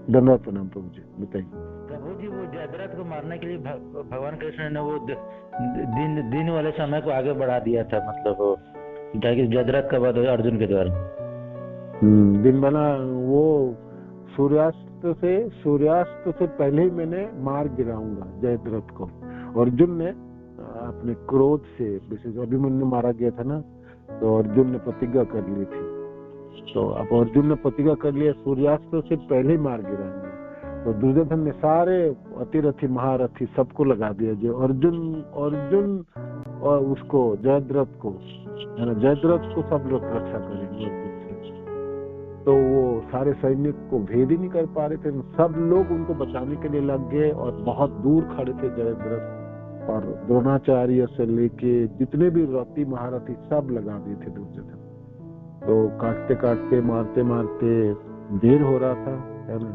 धन्यवाद प्रणाम प्रभु जी, बताइए। प्रभु जी वो जयद्रथ को मारने के लिए भगवान कृष्ण ने वो दिन वाले समय को आगे बढ़ा दिया था, मतलब जयद्रथ का वध अर्जुन के द्वारा। दिन वाला वो सूर्यास्त से पहले ही मैंने मार गिराऊंगा जयद्रथ को। अर्जुन ने अपने क्रोध से, विशेष अभिमन्यु मारा गया था ना, तो अर्जुन ने प्रतिज्ञा कर ली थी, तो अब अर्जुन ने प्रतिज्ञा कर लिया सूर्यास्त से पहले ही मार गिराएंगे। तो दुर्योधन ने सारे अतिरथी महारथी सबको लगा दिया, जो अर्जुन और उसको जयद्रथ को है ना, जयद्रथ को सब लोग रक्षा करेंगे अर्जुन से। तो वो सारे सैनिक को भेद ही नहीं कर पा रहे थे, सब लोग उनको बचाने के लिए लग गए और बहुत दूर खड़े थे जयद्रथ, और द्रोणाचार्य से लेके जितने भी रथी महारथी सब लगा दिए थे दुर्योधन। तो काटते काटते मारते मारते देर हो रहा था है ना,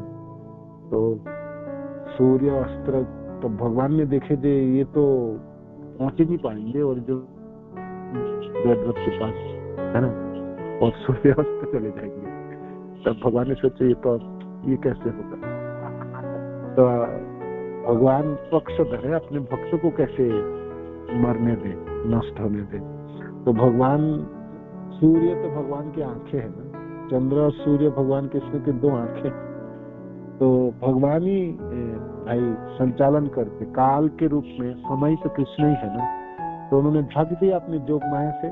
तो सूर्य अस्त्र, तो भगवान ने देखे जे ये तो पहुंच ही नहीं पाएंगे और जो जयद्रथ के पास है ना, और सूर्य अस्त्र चले जाएंगे। तब भगवान ने सोचा ये कैसे होगा, तो भगवान पक्षधर है, अपने भक्तों को कैसे मरने दे, नष्ट होने दे। तो भगवान सूर्य तो भगवान की आंखें है ना, चंद्र और सूर्य भगवान कृष्ण की दो आंखें, तो भगवान ही भाई संचालन करते काल के रूप में, समय तो कृष्ण ही है ना। तो उन्होंने ढक दिया अपनी जोग माया से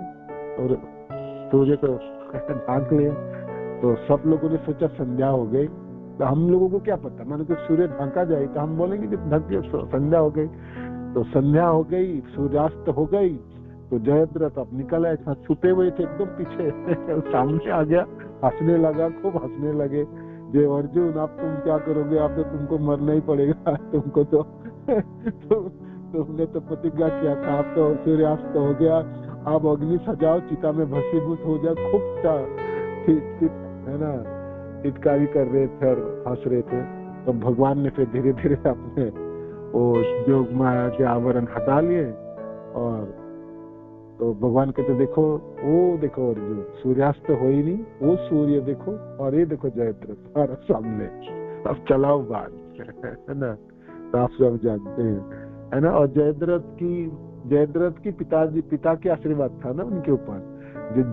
और सूर्य को ढाक लिया। तो सब लोगों ने सोचा संध्या हो गई, तो हम लोगों को क्या पता, माने तो सूर्य ढका जाए तो हम बोलेंगे कि ढक दिया, संध्या हो गई। तो संध्या हो गई, सूर्यास्त हो गई, तो जयद्रथ अब निकल आए, छुपे हुए थे एकदम पीछे सामने आ गया, हंसने लगा, खूब हंसने लगे। जय अर्जुन, अब तुम क्या करोगे, अब तो तुमको मरना ही पड़ेगा, तुमको तो तुमने तो प्रतिज्ञा किया था, अब तो सूर्यास्त हो गया, अब अग्नि सजाओ, चिता में भस्मीभूत हो जाए। खूब है ना चित्कारी कर रहे थे और हंस रहे थे। तो भगवान ने फिर धीरे धीरे अपने वो जोग माया के आवरण हटा लिए, और तो भगवान कहते देखो अर्जुन, सूर्यास्त हो ही नहीं, वो सूर्य देखो, और ये देखो जयद्रथ और सामने, अब चलाओ बात है ना। तो आप सब जानते हैं है ना। और जयद्रथ की पिता के आशीर्वाद था ना उनके ऊपर,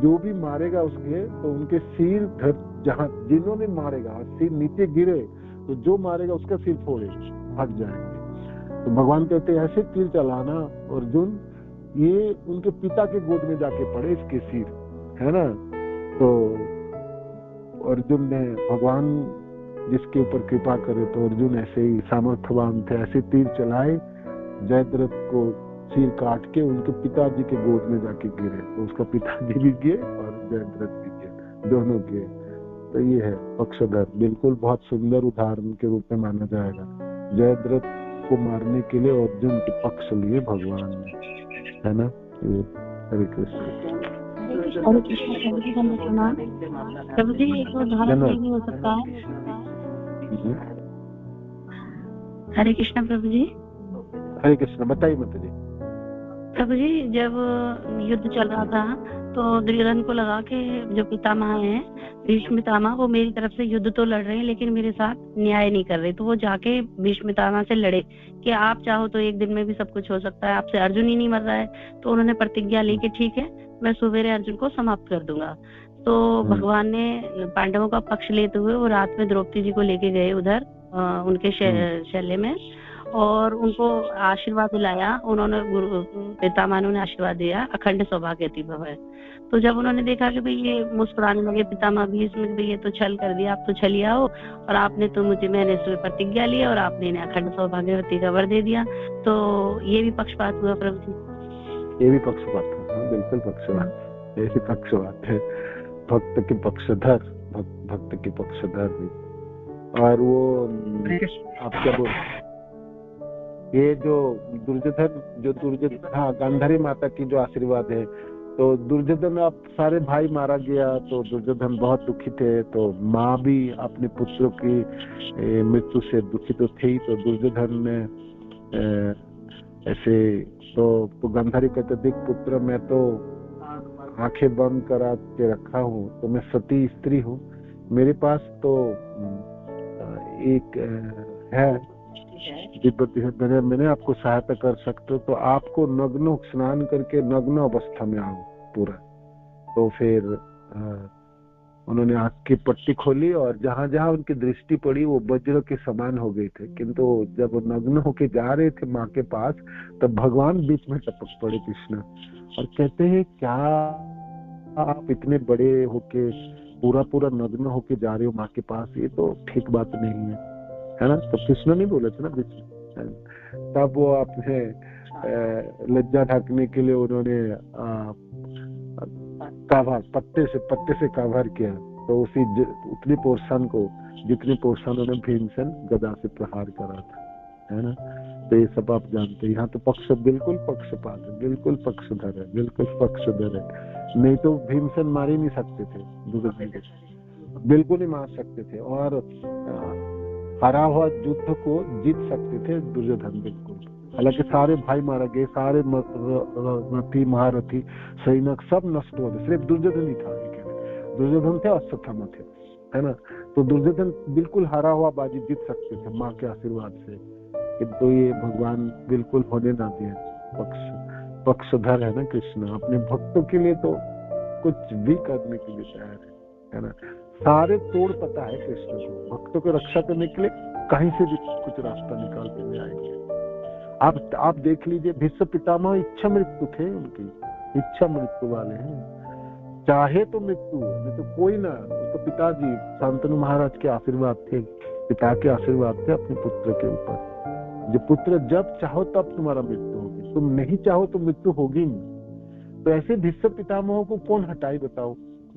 जो भी मारेगा उसके, तो उनके सिर जहाँ जिन्होंने मारेगा सिर नीचे गिरे, तो जो मारेगा उसका सिर फोड़े, भाग जाएंगे। तो भगवान कहते हैं ऐसे तीर चलाना अर्जुन, ये उनके पिता के गोद में जाके पड़े इसके सिर, है ना। तो अर्जुन ने, भगवान जिसके ऊपर कृपा करे, तो अर्जुन ऐसे ही सामर्थ्यवान थे, ऐसे तीर चलाए, जयद्रथ को सिर काट के उनके पिताजी के गोद में जाके गिरे। तो उसका पिताजी भी गिरे और जयद्रथ भी गिरे, दोनों गिरे। तो ये है पक्षधर, बिल्कुल बहुत सुंदर उदाहरण के रूप में माना जाएगा। जयद्रथ को मारने के लिए अर्जुन के पक्ष लिए भगवान ने, है ना। हरे कृष्ण। प्रभु जी एक उदाहरण नहीं हो सकता है? हरे कृष्ण प्रभु जी। हरे कृष्ण, बताइए माता जी। प्रभु जी जब युद्ध चल रहा था, तो दुर्योधन को लगा कि जो पितामह हैं, भीष्म पितामह, वो मेरी तरफ से युद्ध तो लड़ रहे हैं लेकिन मेरे साथ न्याय नहीं कर रहे। तो वो जाके भीष्म पितामह से लड़े कि आप चाहो तो एक दिन में भी सब कुछ हो सकता है, आपसे अर्जुन ही नहीं मर रहा है। तो उन्होंने प्रतिज्ञा ली कि ठीक है, मैं सवेरे अर्जुन को समाप्त कर दूंगा। तो भगवान ने पांडवों का पक्ष लेते हुए वो रात में द्रौपदी जी को लेके गए उधर उनके शैले में, और उनको आशीर्वाद दिलाया। उन्होंने गुरु पितामह ने आशीर्वाद दिया, अखंड सौभाग्यवती भव। तो जब उन्होंने देखा कि भाई ये मुस्कुराने लगे पितामह भी, इसमें भाई ये तो छल कर दिया, आप तो छलिया हो, और आपने तो मैंने इसमें प्रतिज्ञा ली और आपने इन्हें अखंड सौभाग्यवती का वर दे दिया। तो ये भी पक्षपात हुआ प्रभु जी। ये भी पक्षपात है, बिल्कुल पक्षपात, ये भी पक्षपात है। भक्त के पक्षधर, भक्त के पक्षधर भी। और वो आप क्या बोल, ये जो दुर्योधन, हाँ, गांधारी माता की जो आशीर्वाद है, तो दुर्योधन आप सारे भाई मारा गया, तो दुर्योधन बहुत दुखी थे। तो माँ भी अपने पुत्रों की मृत्यु से दुखी तो थी। तो दुर्योधन ने ऐसे तो गांधारी कहते, देख पुत्र, मैं तो आंखें बंद करा के रखा हूँ, तो मैं सती स्त्री हूँ, मेरे पास तो एक है मैंने आपको सहायता कर सकते हो, तो आपको नग्न स्नान करके नग्न अवस्था में आओ पूरा। तो फिर उन्होंने आंख की पट्टी खोली और जहां जहां उनकी दृष्टि पड़ी वो वज्र के समान हो गए थे। किंतु जब वो नग्न होके जा रहे थे माँ के पास, तब भगवान बीच में टपक पड़े कृष्ण, और कहते हैं क्या आप इतने बड़े होके पूरा नग्न होके जा रहे हो माँ के पास, ये तो ठीक बात नहीं है ना। तो कृष्ण नहीं बोले थे ना बीच में। तब वो अपने लज्जा ढकने के लिए उन्होंने काभार पत्ते से काभार किया। तो उतनी पोर्शन को, जितनी पोर्शन उन्होंने भीमसेन गदा से प्रहार करा था, है ना। तो ये सब आप जानते हैं। यहाँ तो पक्ष बिल्कुल पक्षपात है, बिल्कुल पक्षधर है, बिल्कुल पक्षधर है। नहीं तो भीमसेन मार ही नहीं सकते थे दुर्योधन को, बिल्कुल ही मार सकते थे, और हरा हुआ युद्ध को जीत सकते थे दुर्योधन बिल्कुल। हालांकि सारे भाई मारा गए, सारे रथी महारथी सैनिक सब नष्ट हो गए, सिर्फ दुर्योधन ही था। दुर्योधन थे, अश्वत्थामा थे, है ना। तो दुर्योधन बिल्कुल हरा हुआ बाजी जीत सकते थे माँ के आशीर्वाद से, किंतु ये भगवान बिल्कुल होने ना दिए। पक्षधर है ना कृष्ण, अपने भक्तों के लिए तो कुछ भी करने के लिए तैयार है ना। सारे तोड़ पता है कृष्ण को, भक्तों को रक्षा करने के लिए कहीं से भी कुछ रास्ता निकाल के ले आएंगे। आप देख लीजिए, भीष्म पितामह इच्छा मृत्यु थे, उनकी इच्छा मृत्यु वाले हैं, चाहे तो मृत्यु, नहीं तो कोई ना। तो पिताजी शांतनु महाराज के आशीर्वाद थे, पिता के आशीर्वाद थे अपने पुत्र के ऊपर। जो पुत्र जब चाहो तब तुम्हारा मृत्यु होगी, तुम नहीं चाहो तो मृत्यु होगी नहीं। तो ऐसे भीष्म पितामहों को कौन हटाई बताओ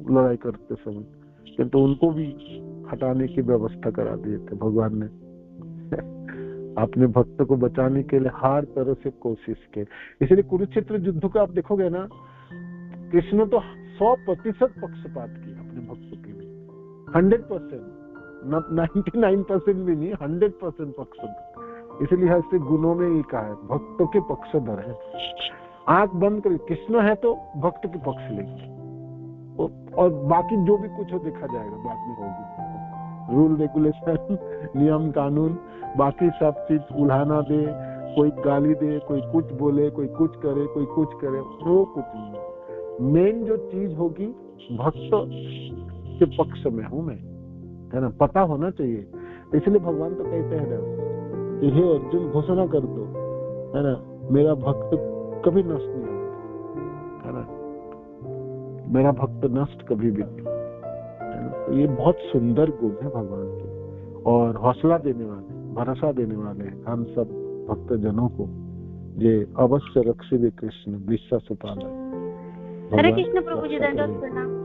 लड़ाई करते समय, किंतु उनको भी हटाने की व्यवस्था करा दिए थे भगवान ने। अपने भक्त को बचाने के लिए हर तरह से कोशिश की। इसलिए कुरुक्षेत्र युद्ध को आप देखोगे ना, कृष्ण तो 100% पक्षपात किया अपने भक्तों के लिए, 100%, 99% भी नहीं, 100% पक्षधर। इसलिए ऐसे गुणों में ही कहा है भक्तों के पक्षधर है। आंख बंद कर, कृष्ण है तो भक्त के पक्ष लेंगे, और बाकी जो भी कुछ हो देखा जाएगा, बाद में होगी। रूल रेगुलेशन, नियम कानून, बाकी सब चीज उल्हाना दे, कोई गाली दे, कोई कुछ बोले, कोई कुछ करे, कोई कुछ करे, वो कुछ नहीं। मेन जो चीज होगी, भक्त के पक्ष में हूं मैं, है ना, पता होना चाहिए। इसलिए भगवान तो कहते हैं ना, हे अर्जुन घोषणा कर दो, है ना, मेरा भक्त कभी नष्ट नहीं होगा, है ना, मेरा भक्त नष्ट कभी भी नहीं, है ना। तो ये बहुत सुंदर गुण है भगवान के, और हौसला देने वाले, भरोसा देने वाले हम सब भक्त जनों को, ये अवश्य रक्षिवे कृष्ण विश्वास पाला। हरे कृष्ण प्रभु जी, दंडवत प्रणाम।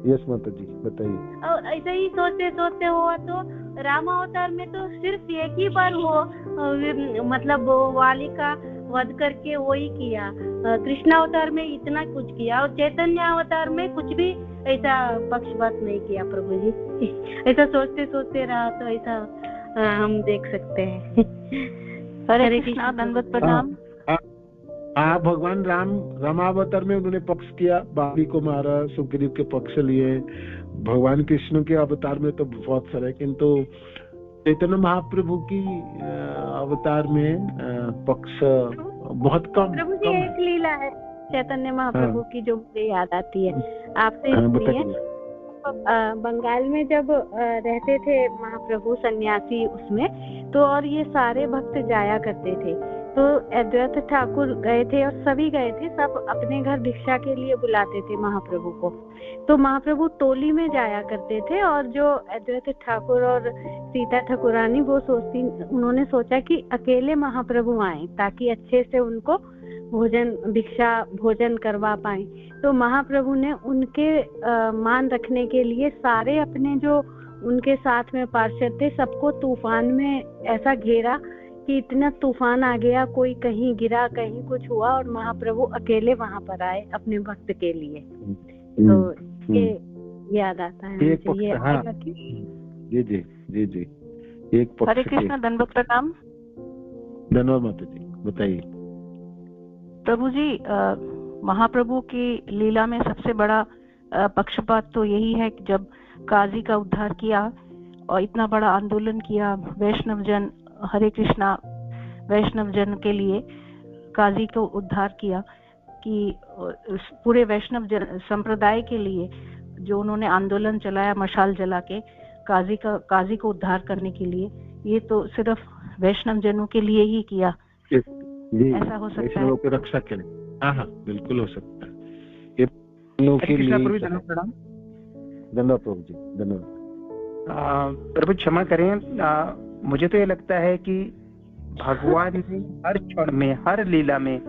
यस माता जी, बताइए। और ऐसे ही सोचते सोचते हुआ तो राम अवतार में तो सिर्फ एक ही बार वो मतलब वाली का वध करके वो ही किया। कृष्ण अवतार में इतना कुछ किया, और चैतन्य अवतार में कुछ भी ऐसा पक्षपात नहीं किया प्रभु जी। ऐसा सोचते सोचते रहा तो ऐसा हम देख सकते हैं। हरे कृष्ण, दंडवत प्रणाम। भगवान रामावतार में उन्होंने पक्ष किया, बाली को मारा, सुग्रीव के पक्ष लिए। भगवान कृष्ण के अवतार में तो बहुत सारे, किंतु चैतन्य महाप्रभु की अवतार में पक्ष बहुत कम। प्रभु जी, एक लीला है चैतन्य महाप्रभु की जो मुझे याद आती है आपसे। बंगाल में जब रहते थे महाप्रभु सन्यासी, उसमें तो और ये सारे भक्त जाया करते थे। तो अद्वैत ठाकुर गए थे और सभी गए थे, सब अपने घर भिक्षा के लिए बुलाते थे महाप्रभु को। तो महाप्रभु टोली में जाया करते थे और जो अद्वैत ठाकुर और सीता ठाकुरानी उन्होंने सोचा कि अकेले महाप्रभु आए ताकि अच्छे से उनको भोजन करवा पाए। तो महाप्रभु ने उनके मान रखने के लिए सारे अपने जो उनके साथ में पार्षद थे सबको तूफान में ऐसा घेरा कि इतना तूफान आ गया, कोई कहीं गिरा, कहीं कुछ हुआ, और महाप्रभु अकेले वहां पर आए अपने भक्त के लिए। तो ये याद आता है एक मुझे, ये हाँ, जी जी जी जी एक पक्ष। हरे कृष्ण, दंडवत प्रणाम। धन्यवाद माता जी, बताइए। प्रभु जी, महाप्रभु की लीला में सबसे बड़ा पक्षपात तो यही है कि जब काजी का उद्धार किया और इतना बड़ा आंदोलन किया, वैष्णव जन, हरे कृष्णा वैष्णव जन के लिए काजी को उद्धार किया, कि पूरे वैष्णव संप्रदाय के लिए जो उन्होंने आंदोलन चलाया मशाल जला के काजी को उद्धार करने के लिए, ये तो सिर्फ वैष्णव जनों के लिए ही किया। ऐसा हो सकता है की रक्षा के लिए? हाँ हाँ बिल्कुल हो सकता है। ये धन्यवाद प्रभु जी, धन्यवाद। प्रभु क्षमा करें, मुझे तो ये लगता है कि भगवान ने हर क्षण में, हर लीला में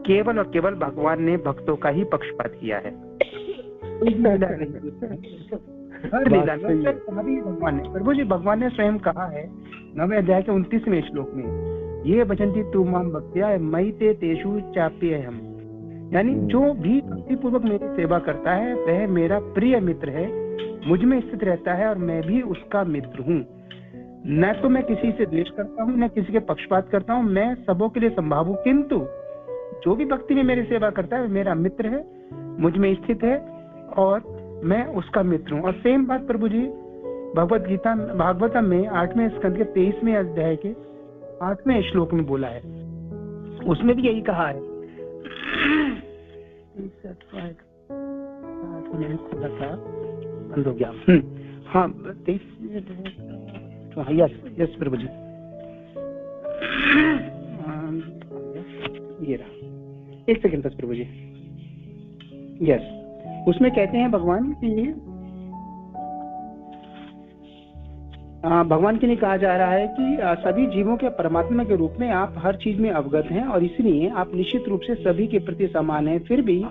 केवल और केवल भगवान ने भक्तों का ही पक्षपात किया है। हर लीला में भगवान ने, प्रभु जी भगवान ने स्वयं कहा है 9वें अध्याय के 29वें श्लोक में, ये भजन्ति तू माम भक्त्या मयि ते तेषु चाप्यहम्। यानी जो भी भक्ति पूर्वक मेरी सेवा करता है वह मेरा प्रिय मित्र है, मुझ में स्थित रहता है और मैं भी उसका मित्र हूँ। न तो मैं किसी से द्वेष करता हूँ, न किसी के पक्षपात करता हूँ, मैं सबों के लिए संभाव हूँ, किंतु जो भी भक्ति में मेरी सेवा करता है मेरा मित्र है, मुझ में स्थित है और मैं उसका मित्र हूँ। और सेम बात प्रभु जी भगवत गीता भागवतम में 8वें स्कंद के 23वें अध्याय के 8वें श्लोक में बोला है, उसमें भी यही कहा है। बंद हो गया। हाँ 23, यस प्रभु जी, ये रहा, एक सेकंड बस प्रभु जी। यस, उसमें कहते हैं भगवान के लिए कहा जा रहा है कि सभी जीवों के परमात्मा के रूप में आप हर चीज में अवगत हैं और इसलिए आप निश्चित रूप से सभी के प्रति समान हैं, फिर भी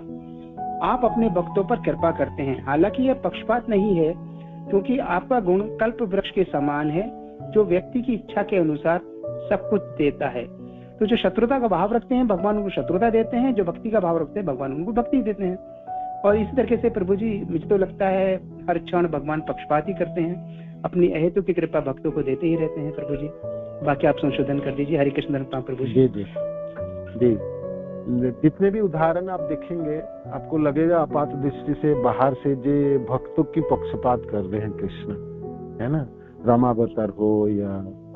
आप अपने भक्तों पर कृपा करते हैं। हालांकि यह पक्षपात नहीं है, क्योंकि आपका गुण कल्प वृक्ष के समान है जो व्यक्ति की इच्छा के अनुसार सब कुछ देता है। तो जो शत्रुता का भाव रखते हैं भगवान उनको शत्रुता देते हैं, जो भक्ति का भाव रखते हैं भगवान उनको भक्ति देते हैं। और इसी तरीके से प्रभु जी मुझे तो लगता है हर क्षण भगवान पक्षपात ही करते हैं, अपनी अहेतु की कृपा भक्तों को देते ही रहते हैं प्रभु जी। बाकी आप संशोधन कर दीजिए। हरे कृष्ण प्रभु जी। जी जी, जितने भी उदाहरण आप देखेंगे आपको लगेगा आपात दृष्टि से बाहर से जो भक्तों की पक्षपात कर रहे हैं कृष्ण, है ना। रामावतार हो या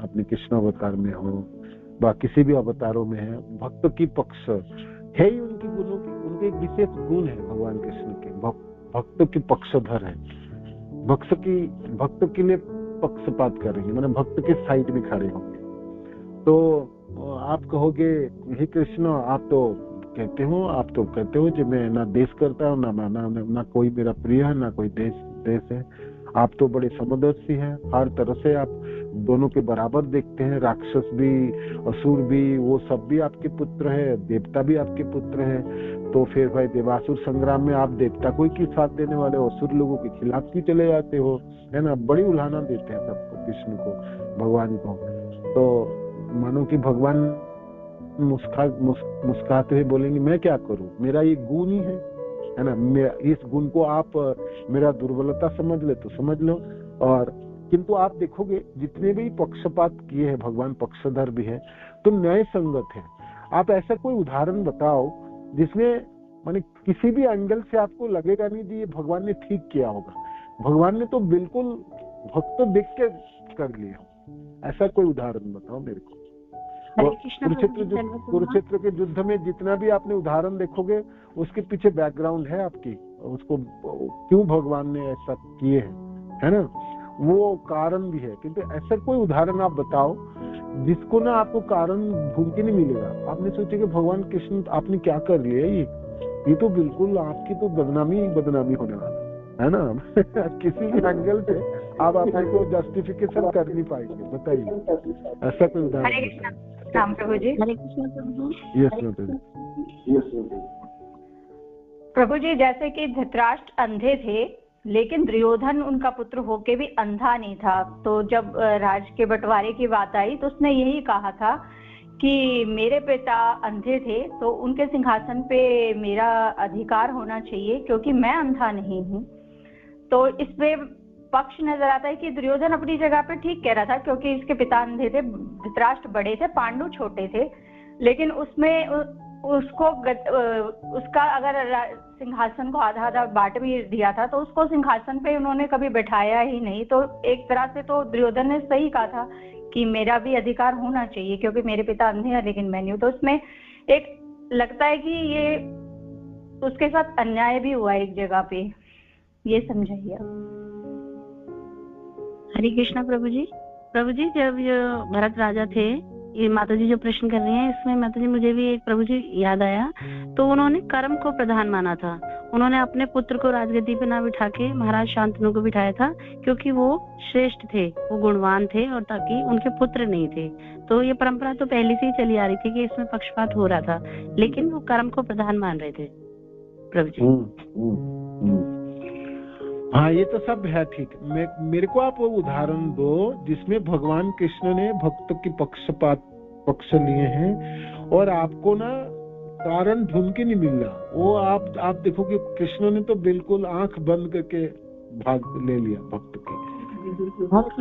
अपने कृष्ण अवतार में हो व किसी भी अवतारों में है, भक्तों की पक्ष है ही उनकी गुणों की, उनके एक विशेष गुण है भगवान कृष्ण के, भक्तों की पक्षधर है, भक्तों के लिए पक्षपात करेंगे, मतलब भक्त के साइड में खड़े होंगे। तो आप कहोगे हे कृष्ण आप तो कहते हो कि मैं ना देश करता हूँ, ना कोई मेरा प्रिय है, ना कोई देश है, आप तो बड़े समदर्शी हैं, हर तरह से आप दोनों के बराबर देखते हैं, राक्षस भी असुर भी वो सब भी आपके पुत्र है, देवता भी आपके पुत्र है। तो फिर भाई देवासुर संग्राम में आप देवता को ही साथ देने वाले असुर लोगों के खिलाफ क्यों चले जाते हो, है ना। बड़ी उल्हाना देते हैं सबको, कृष्ण को, भगवान को। तो मानो कि भगवान मुस्कुराते हुए बोलेंगे मैं क्या करूं, मेरा ये गुण ही है ना, मेरा इस गुण को आप मेरा दुर्बलता समझ ले तो समझ लो। और किंतु आप देखोगे जितने भी पक्षपात किए हैं भगवान पक्षधर भी है, तो न्याय संगत है। आप ऐसा कोई उदाहरण बताओ जिसमें माने किसी भी एंगल से आपको लगेगा नहीं कि ये भगवान ने ठीक किया होगा, भगवान ने तो बिल्कुल भक्त देख के कर लिया। ऐसा कोई उदाहरण बताओ मेरे को। कुरुक्षेत्र के युद्ध में जितना भी आपने उदाहरण देखोगे उसके पीछे बैकग्राउंड है आपकी, उसको क्यों भगवान ने ऐसा किए है ना। वो कारण भी है, किंतु ऐसा कोई उदाहरण आप बताओ जिसको ना आपको कारण ढूंढ के नहीं मिलेगा। आपने सोचे कि भगवान कृष्ण आपने क्या कर लिया, ये तो बिल्कुल आपकी तो बदनामी होने वाला है ना। किसी भी एंगल से आप अपने को जस्टिफिकेशन कर नहीं पाएंगे। बताइए ऐसा कोई उदाहरण। राम प्रभु जी। हरे कृष्ण प्रभु जी। यस प्रभु जी, जैसे कि धृतराष्ट्र अंधे थे लेकिन दुर्योधन उनका पुत्र होके भी अंधा नहीं था, तो जब राज के बंटवारे की बात आई तो उसने यही कहा था कि मेरे पिता अंधे थे तो उनके सिंहासन पे मेरा अधिकार होना चाहिए क्योंकि मैं अंधा नहीं हूँ। तो इसमें पक्ष नजर आता है कि दुर्योधन अपनी जगह पे ठीक कह रहा था क्योंकि इसके पिता अंधे थे, धृतराष्ट्र बड़े थे, पांडु छोटे थे, लेकिन उसमें उसको उसका अगर सिंहासन को आधा आधा बांट भी दिया था तो उसको सिंहासन पे उन्होंने कभी बैठाया ही नहीं। तो एक तरह से तो दुर्योधन ने सही कहा था कि मेरा भी अधिकार होना चाहिए क्योंकि मेरे पिता अंधे हैं लेकिन मैं नहीं हूँ। तो उसमें एक लगता है कि ये उसके साथ अन्याय भी हुआ एक जगह पे, ये समझाइए। हरे कृष्णा प्रभु जी। प्रभु जी, जब भरत राजा थे, ये माता जी जो प्रश्न कर रही हैं इसमें माता जी मुझे भी एक प्रभु जी याद आया, तो उन्होंने कर्म को प्रधान माना था। उन्होंने अपने पुत्र को राजगद्दी पे ना बिठा के महाराज शांतनु को बिठाया था क्योंकि वो श्रेष्ठ थे, वो गुणवान थे और ताकि उनके पुत्र नहीं थे। तो ये परंपरा तो पहले से ही चली आ रही थी कि इसमें पक्षपात हो रहा था, लेकिन वो कर्म को प्रधान मान रहे थे प्रभु जी। हाँ, ये तो सब है ठीक। मेरे को आप वो उदाहरण दो जिसमें भगवान कृष्ण ने भक्तों की पक्ष लिए हैं और आपको ना कारण ढूंढ के नहीं मिल रहा। वो आप देखो कि कृष्ण ने तो बिल्कुल आंख बंद करके भाग ले लिया भक्त की।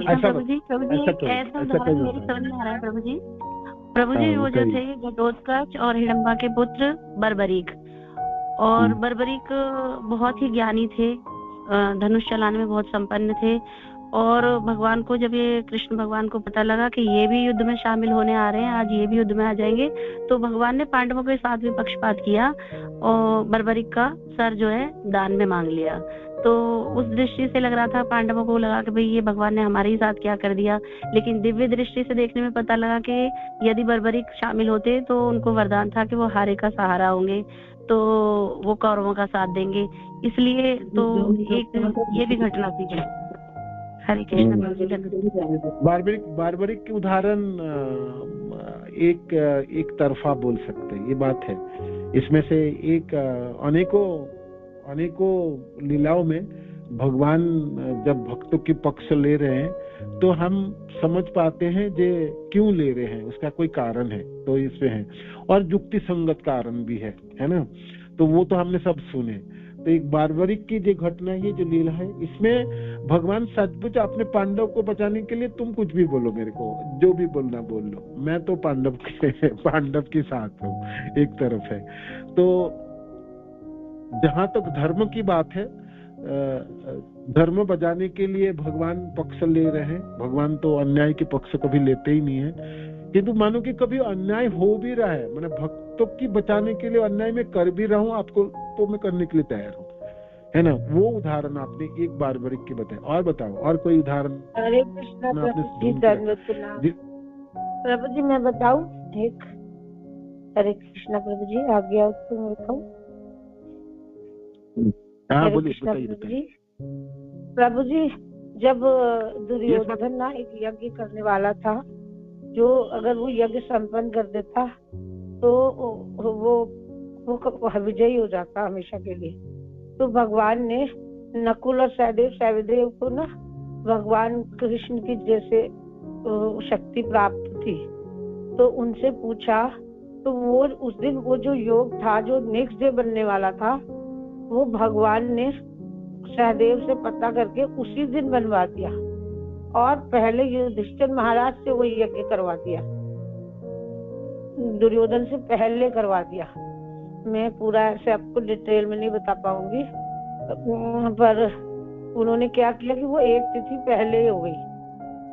ऐसा प्रभु जी ऐसा उदाहरण मेरी समझ में आ रहा है प्रभु जी। प्रभु जी वो जो थे घटोत्कच और हिडम्बा के पुत्र बर्बरीक, और बर्बरीक बहुत ही ज्ञानी थे, धनुष चलाने में बहुत संपन्न थे, और भगवान को जब ये कृष्ण भगवान को पता लगा कि ये भी युद्ध में शामिल होने आ रहे हैं, आज ये भी युद्ध में आ जाएंगे, तो भगवान ने पांडवों के साथ भी पक्षपात किया और बर्बरीक का सर जो है दान में मांग लिया। तो उस दृष्टि से लग रहा था, पांडवों को लगा कि भाई ये भगवान ने हमारे ही साथ क्या कर दिया, लेकिन दिव्य दृष्टि से देखने में पता लगा कि यदि बर्बरीक शामिल होते तो उनको वरदान था कि वो हारे का सहारा होंगे, तो वो कौरवों का साथ देंगे। इसलिए तो एक ये भी घटना थी। हरे कृष्ण। बारबरिक के उदाहरण एक तरफा बोल सकते हैं, ये बात है। इसमें से एक अनेकों लीलाओं में भगवान जब भक्तों के पक्ष ले रहे हैं तो हम समझ पाते हैं जे क्यों ले रहे हैं, उसका कोई कारण है, तो इसमें है और युक्ति संगत कारण भी है ना। तो वो तो हमने सब सुने। तो एक बारबरिक की जो घटना है, जो लीला है, इसमें भगवान सचमुच अपने पांडव को बचाने के लिए तुम कुछ भी बोलो, मेरे को जो भी बोलना बोल लो, मैं तो पांडव के साथ हूँ, एक तरफ है। तो जहां तक धर्म की बात है, धर्म बचाने के लिए भगवान पक्ष ले रहे हैं। भगवान तो अन्याय के पक्ष कभी लेते ही नहीं है, किंतु मानो कि कभी अन्याय हो भी रहा है, मैंने भक्तों की बचाने के लिए अन्याय में कर भी रहा हूँ, आपको तो मैं करने के लिए तैयार हूँ, है ना। वो उदाहरण आपने एक बारबरिक की बताया। और बताओ और कोई उदाहरण। हरे कृष्णा प्रभु जी, मैं बताऊं एक। हरे कृष्णा प्रभु जी, आज्ञा तो बताऊं। हाँ बोलिए। प्रभु जी, जब दुर्योधन ना एक यज्ञ करने वाला था, जो अगर वो यज्ञ संपन्न कर देता तो वो विजयी हो जाता हमेशा के लिए। तो भगवान ने नकुल और सहदेव को ना भगवान कृष्ण की जैसे शक्ति प्राप्त थी, तो उनसे पूछा, तो वो उस दिन वो जो योग था, जो नेक्स्ट डे बनने वाला था, वो भगवान ने सहदेव से पता करके उसी दिन बनवा दिया और पहले युधिष्ठिर महाराज से वो यज्ञ करवा दिया, दुर्योधन से पहले करवा दिया। मैं पूरा ऐसे आपको डिटेल में नहीं बता पाऊंगी, पर उन्होंने क्या किया कि वो एक तिथि पहले ही हो गई।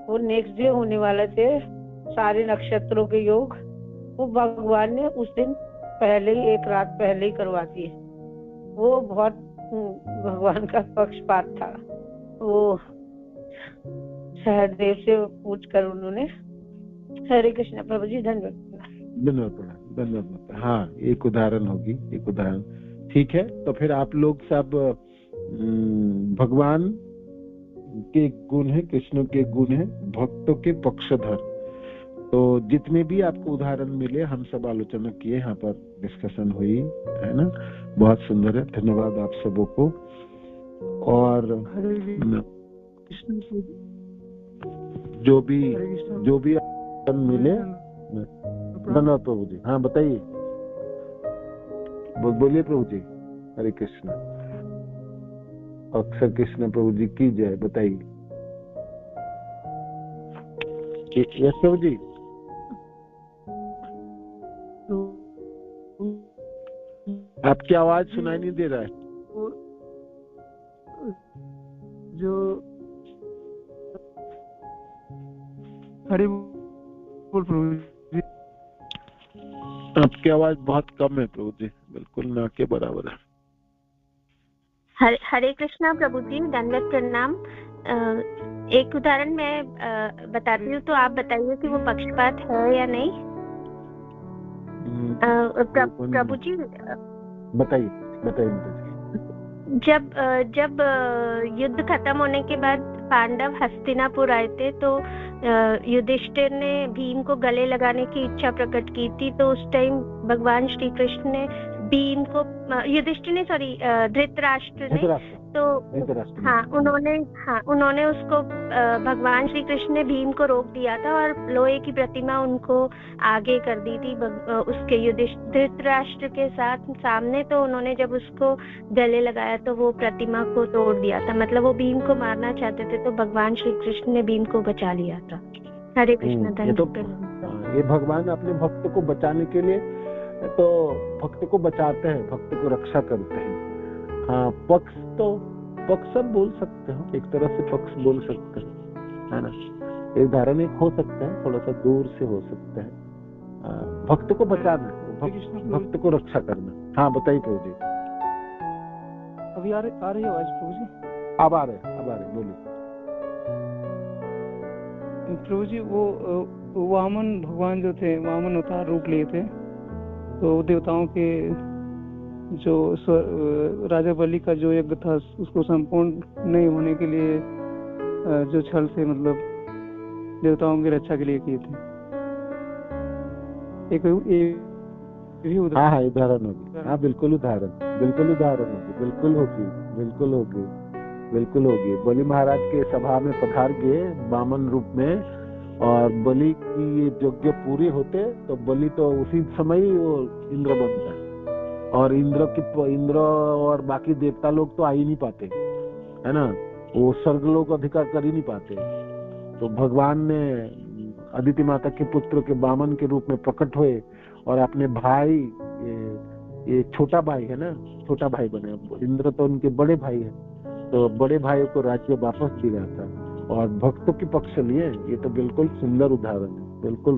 वो नेक्स्ट डे होने वाले थे सारे नक्षत्रों के योग, वो भगवान ने उस दिन पहले ही, एक रात पहले ही करवा दिए। वो बहुत भगवान का पक्षपात था। वो सहदेव से पूछ कर उन्होंने। हरे कृष्ण प्रभु जी, धन्यवाद। धन्यवाद। हाँ, एक उदाहरण होगी, एक उदाहरण। ठीक है, तो फिर आप लोग सब भगवान के गुण है, कृष्ण के गुण है, भक्तों के पक्षधर। तो जितने भी आपको उदाहरण मिले हम सब आलोचना किए, यहाँ पर डिस्कशन हुई है ना, बहुत सुंदर है। धन्यवाद आप सबों को। और जो भी मिले, धन्यवाद प्रभु जी। हाँ बताइए, बोलिए प्रभु जी। हरे कृष्ण। अक्षर कृष्ण प्रभु जी की जय। बताइए। यस प्रभु जी। आपकी आवाज सुनाई नहीं दे रहा है। जो हरे बोल प्रभु जी। आपकी आवाज बहुत कम है प्रभु जी, बिल्कुल ना के बराबर है। हरे कृष्णा प्रभु जी, दंडवत प्रणाम। एक उदाहरण मैं बताती हूँ, तो आप बताइए कि वो पक्षपात है या नहीं। प्रभु जी बताइए। जब युद्ध खत्म होने के बाद पांडव हस्तिनापुर आए थे, तो युधिष्ठिर ने भीम को गले लगाने की इच्छा प्रकट की थी। तो उस टाइम भगवान श्री कृष्ण ने भीम को, धृतराष्ट्र ने, तो उन्होंने उसको, भगवान श्री कृष्ण ने भीम को रोक दिया था और लोहे की प्रतिमा उनको आगे कर दी थी उसके धृतराष्ट्र के सामने। तो उन्होंने जब उसको गले लगाया तो वो प्रतिमा को तोड़ दिया था, मतलब वो भीम को मारना चाहते थे, तो भगवान श्री कृष्ण ने भीम को बचा लिया था। हरे कृष्ण। ये भगवान अपने भक्त को बचाने के लिए तो भक्त को बचाते हैं, भक्त को रक्षा करते हैं। हाँ, पक्ष सब बोल सकते हो, एक तरह से पक्ष बोल सकते हैं, है ना। एक उदाहरण एक हो सकता है, थोड़ा सा दूर से हो सकता है। भक्त को बचाना, भक्त को रक्षा करना। हाँ बताइए प्रभु जी। अभी आ रही आवाज प्रभु जी? अब आ रहे बोलिए प्रभु जी। वो वामन भगवान जो थे, वामन अवतार रूप लिए थे, तो देवताओं के जो राजा बलि का जो यज्ञ था उसको संपूर्ण नहीं होने के लिए जो छल से, मतलब देवताओं की रक्षा के लिए किए थे। एक उदाहरण होगी। हाँ बिल्कुल उदाहरण होगी। बलि महाराज के सभा में पधार गए वामन रूप में, और बलि की ये यज्ञ पूरी होते तो बलि तो उसी समय ही वो इंद्र बनता है, और इंद्र और बाकी देवता लोग तो आ ही नहीं पाते, है ना। वो स्वर्ग लोग अधिकार कर ही नहीं पाते। तो भगवान ने अदिति माता के पुत्र के वामन के रूप में प्रकट हुए और अपने भाई, ये छोटा भाई है ना, छोटा भाई बने। इंद्र तो उनके बड़े भाई है, तो बड़े भाई को राज्य वापस दिया था और भक्तों के पक्ष लिए। ये तो बिल्कुल सुंदर उदाहरण है। बिल्कुल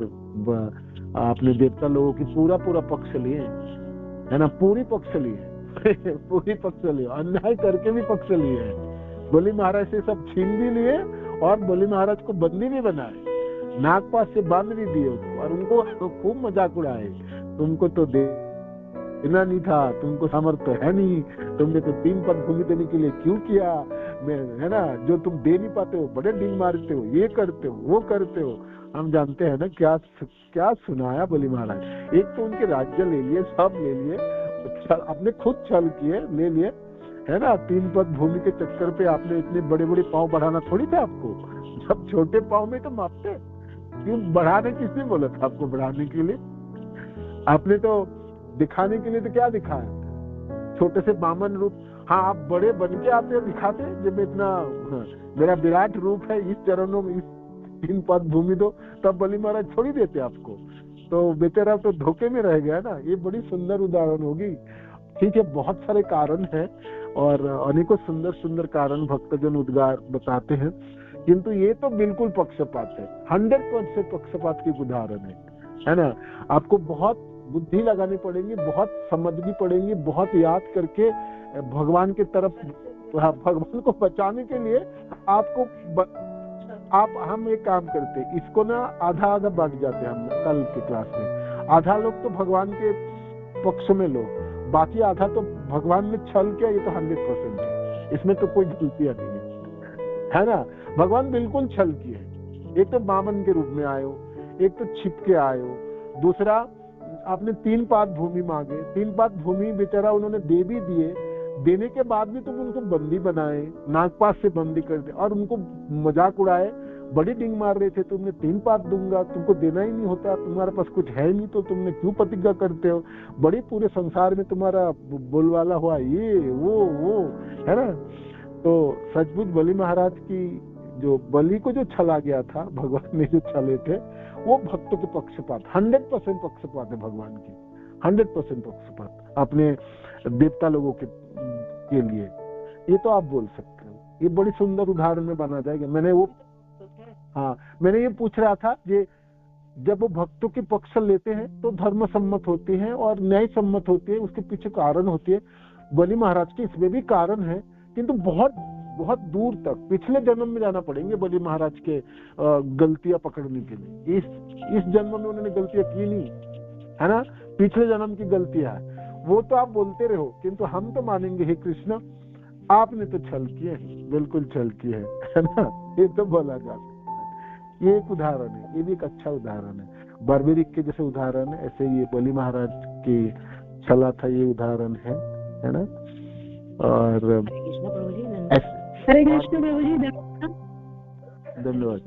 आपने देवता लोगों की पूरा पक्ष लिए, है ना, पूरी पक्ष लिए अन्याय करके भी पक्ष लिए हैं। बलि महाराज से सब छीन भी लिए और बलि महाराज को बंदी भी बनाए, नागपाश से बांध भी दिए उसको, और उनको तो खूब मजाक उड़ाए। तुमको तो देना नहीं था, तुमको सामर्थ्य है नहीं, तुमने तो 3 पद भूमि देने के लिए क्यों किया, है ना, जो तुम दे नहीं पाते हो, बड़े डींग मारते हो, ये करते हो, वो करते हो। हम जानते हैं ना क्या सुनाया बलि महाराज। एक तो उनके राज्य ले लिए, सब ले लिए, अपने खुद छल किए, ले लिए, है ना। 3 पद भूमि के चक्कर पे आपने इतने बड़े पांव बढ़ाना थोड़ी था आपको, जब छोटे पांव में तो मापते। क्यों बढ़ाने, किसने बोला था आपको बढ़ाने के लिए? आपने तो दिखाने के लिए तो क्या दिखाया, छोटे से वामन रूप। हाँ, आप बड़े बन के आते दिखाते, जब इतना मेरा विराट रूप है, इस चरणों में 3 पद भूमि दो, तब बलि महाराज थोड़ी देते आपको। तो बेचारा तो धोखे में रह गया ना। ये बड़ी सुंदर उदाहरण होगी। ठीक है, बहुत सारे कारण है और अनेकों सुंदर कारण भक्तजन उद्गार बताते हैं, किंतु ये तो बिल्कुल पक्षपात है, 100% पक्षपात की उदाहरण है ना। आपको बहुत बुद्धि लगानी पड़ेगी, बहुत समझनी पड़ेगी, बहुत याद करके भगवान की तरफ, भगवान को बचाने के लिए आप हम एक काम करते हैं, इसको ना आधा आधा बांट जाते हैं हम कल के क्लास में। आधा लोग तो भगवान के पक्ष में लो, बाकी आधा तो भगवान ने छल किया, ये तो 100% है, इसमें तो कोई गलतियां नहीं है ना। भगवान बिल्कुल छल किए। एक तो बामन के रूप में आए हो, एक तो छिप के आए हो, दूसरा आपने 3 पात भूमि मांगे, 3 पात भूमि बेचारा उन्होंने दे भी दिए, देने के बाद भी तुम उनको बंदी बनाए, नागपास से बंदी कर दे और उनको मजाक उड़ाए, बड़ी डिंग मार रहे थे, तुमने 3 पात दूंगा, तुमको देना ही नहीं होता, तुम्हारे पास कुछ है नहीं तो तुमने क्यों प्रतिज्ञा करते हो, बड़ी पूरे संसार में तुम्हारा बोलवाला हुआ, ये वो है ना। तो सचमुच बलि महाराज की जो बलि को जो छला गया था, भगवान ने जो छले थे, वो भक्तों के पक्षपात, 100% पक्षपात है भगवान की, 100% पक्षपात अपने देवता लोगों के लिए। ये तो आप बोल सकते हो, ये बड़ी सुंदर उदाहरण में बना जाएगा। मैंने ये पूछ रहा था कि जब वो भक्तों के पक्ष लेते हैं तो धर्म सम्मत होते हैं और न्याय सम्मत होते हैं, उसके पीछे कारण होती है। बलि महाराज के इसमें भी कारण है, किंतु बहुत बहुत दूर तक पिछले जन्म में जाना पड़ेंगे बलि महाराज के गलतियां पकड़ने के लिए। इस जन्म में उन्होंने गलतियां की नहीं है ना, पिछले जन्म की गलतियां है, वो तो आप बोलते रहो, किंतु हम तो मानेंगे हे कृष्ण आपने तो छल किए, बिल्कुल छल किए है ना, ये तो बोला जा सकता है। ये एक उदाहरण है, ये भी एक अच्छा उदाहरण है। बर्बरिक के जैसे उदाहरण है, ऐसे ये बलि महाराज की छला था, ये उदाहरण है ना। और हरे कृष्ण प्रभु जी, धन्यवाद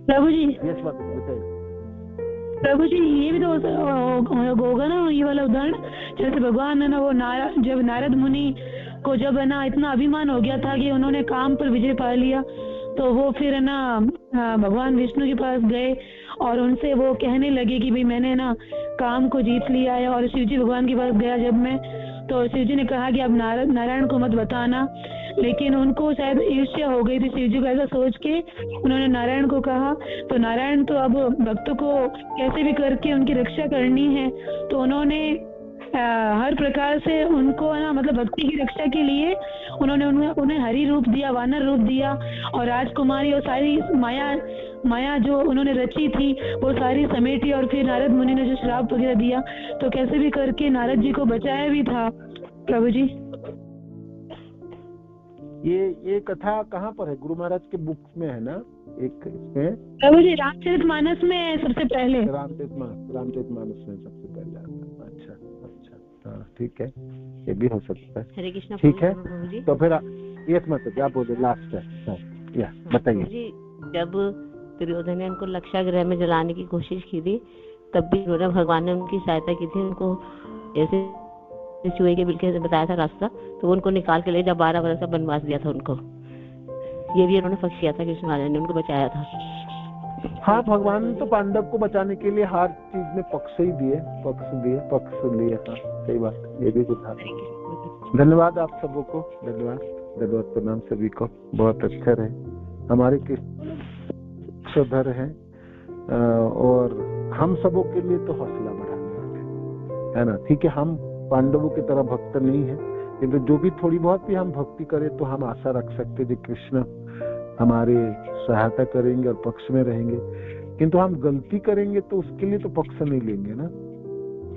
प्रभु जी। यस बात बताइए प्रभु जी, ये भी तो होगा ना ये वाला उदाहरण, जैसे भगवान है ना, वो जब नारद मुनि को जब है ना इतना अभिमान हो गया था कि उन्होंने काम पर विजय पा लिया, तो वो फिर है ना भगवान विष्णु के पास गए और उनसे वो कहने लगे कि भाई मैंने ना काम को जीत लिया है। और शिव जी भगवान के पास गया जब मैं, तो शिव जी ने कहा कि अब नारायण को मत बताना, लेकिन उनको शायद ईर्ष्या हो गई थी शिव जी को, ऐसा सोच के उन्होंने नारायण को कहा। तो नारायण तो अब भक्तों को कैसे भी करके उनकी रक्षा करनी है, तो उन्होंने हर प्रकार से उनको ना मतलब भक्ति की रक्षा के लिए उन्होंने उन्हें हरि रूप दिया, वानर रूप दिया, और राजकुमारी और सारी माया जो उन्होंने रची थी वो सारी समेटी, और फिर नारद मुनि ने जो श्राप वगैरह दिया, तो कैसे भी करके नारद जी को बचाया भी था प्रभु जी। ये कथा कहाँ पर है? गुरु महाराज के बुक में है ना, एक इसमें प्रभु जी रामचरितमानस में सबसे पहले, रामचरितमानस में सबसे पहले आता है। अच्छा, हाँ ठीक है, ये भी हो सकता है। हरे कृष्ण, ठीक है। तो फिर ये मत क्या बोले, लास्ट है या बताइए जी। जब दुर्योधन ने उनको लक्षागृह में जलाने की कोशिश की थी, तब भी भगवान ने उनकी सहायता की थी, उनको ऐसे चूहे के बिल के बताया था रास्ता, तो वो उनको निकाल के ले जब 12 वर्ष का वनवास दिया था उनको, ये भी उन्होंने पक्ष किया था, कृष्ण महाराज ने उनको बचाया था। हाँ, भगवान ने तो पांडव को बचाने के लिए हर चीज में पक्ष ही दिए, पक्ष लिए। हाँ सही बात, ये भी था। धन्यवाद आप सबों को, धन्यवाद प्रणाम सभी को, बहुत अच्छा रहे। हमारे कृष्णधर है और हम सबों के लिए तो हौसला बढ़ाने वाले है ना। ठीक है, हम पांडवों की तरह भक्त नहीं है, किंतु जो भी थोड़ी बहुत भी हम भक्ति करें तो हम आशा रख सकते हैं कृष्ण हमारे सहायता करेंगे और पक्ष में रहेंगे। किंतु हम गलती करेंगे तो उसके लिए तो पक्ष नहीं लेंगे ना,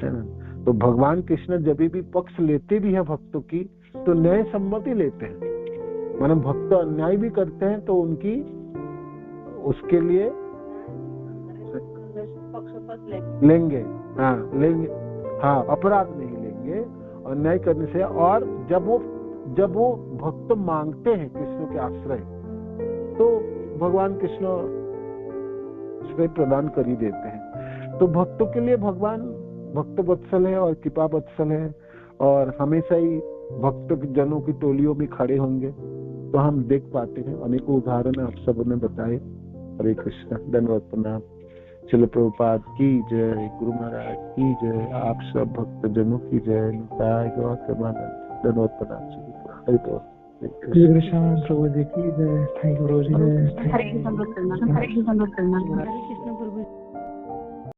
है ना। तो भगवान कृष्ण जब भी पक्ष लेते भी हैं भक्तों की, तो न्याय सम्मति लेते हैं, मानो भक्त अन्याय भी करते हैं तो उनकी उसके लिए लेंगे, हाँ अपराध नहीं लेंगे अन्याय करने से। और जब वो भक्त मांगते हैं कृष्ण के आश्रय, तो भगवान कृष्ण आश्रय प्रदान कर ही देते हैं। तो भक्तों के लिए भगवान भक्त वत्सल है और कृपा वत्सल है, और हमेशा ही भक्त जनों की टोलियों में खड़े होंगे, तो हम देख पाते हैं। अनेकों उदाहरण आप सबों ने बताए। हरे कृष्ण, धन्यवाद प्रणाम। श्रील प्रभुपाद की जय, गुरु महाराज की जय, आप सब भक्त जनों की जय, निताय गौर प्रेमानंद। धन्यवाद प्रणाम। हरे कृष्ण प्रभु जी की जय। Thank you Guru ji.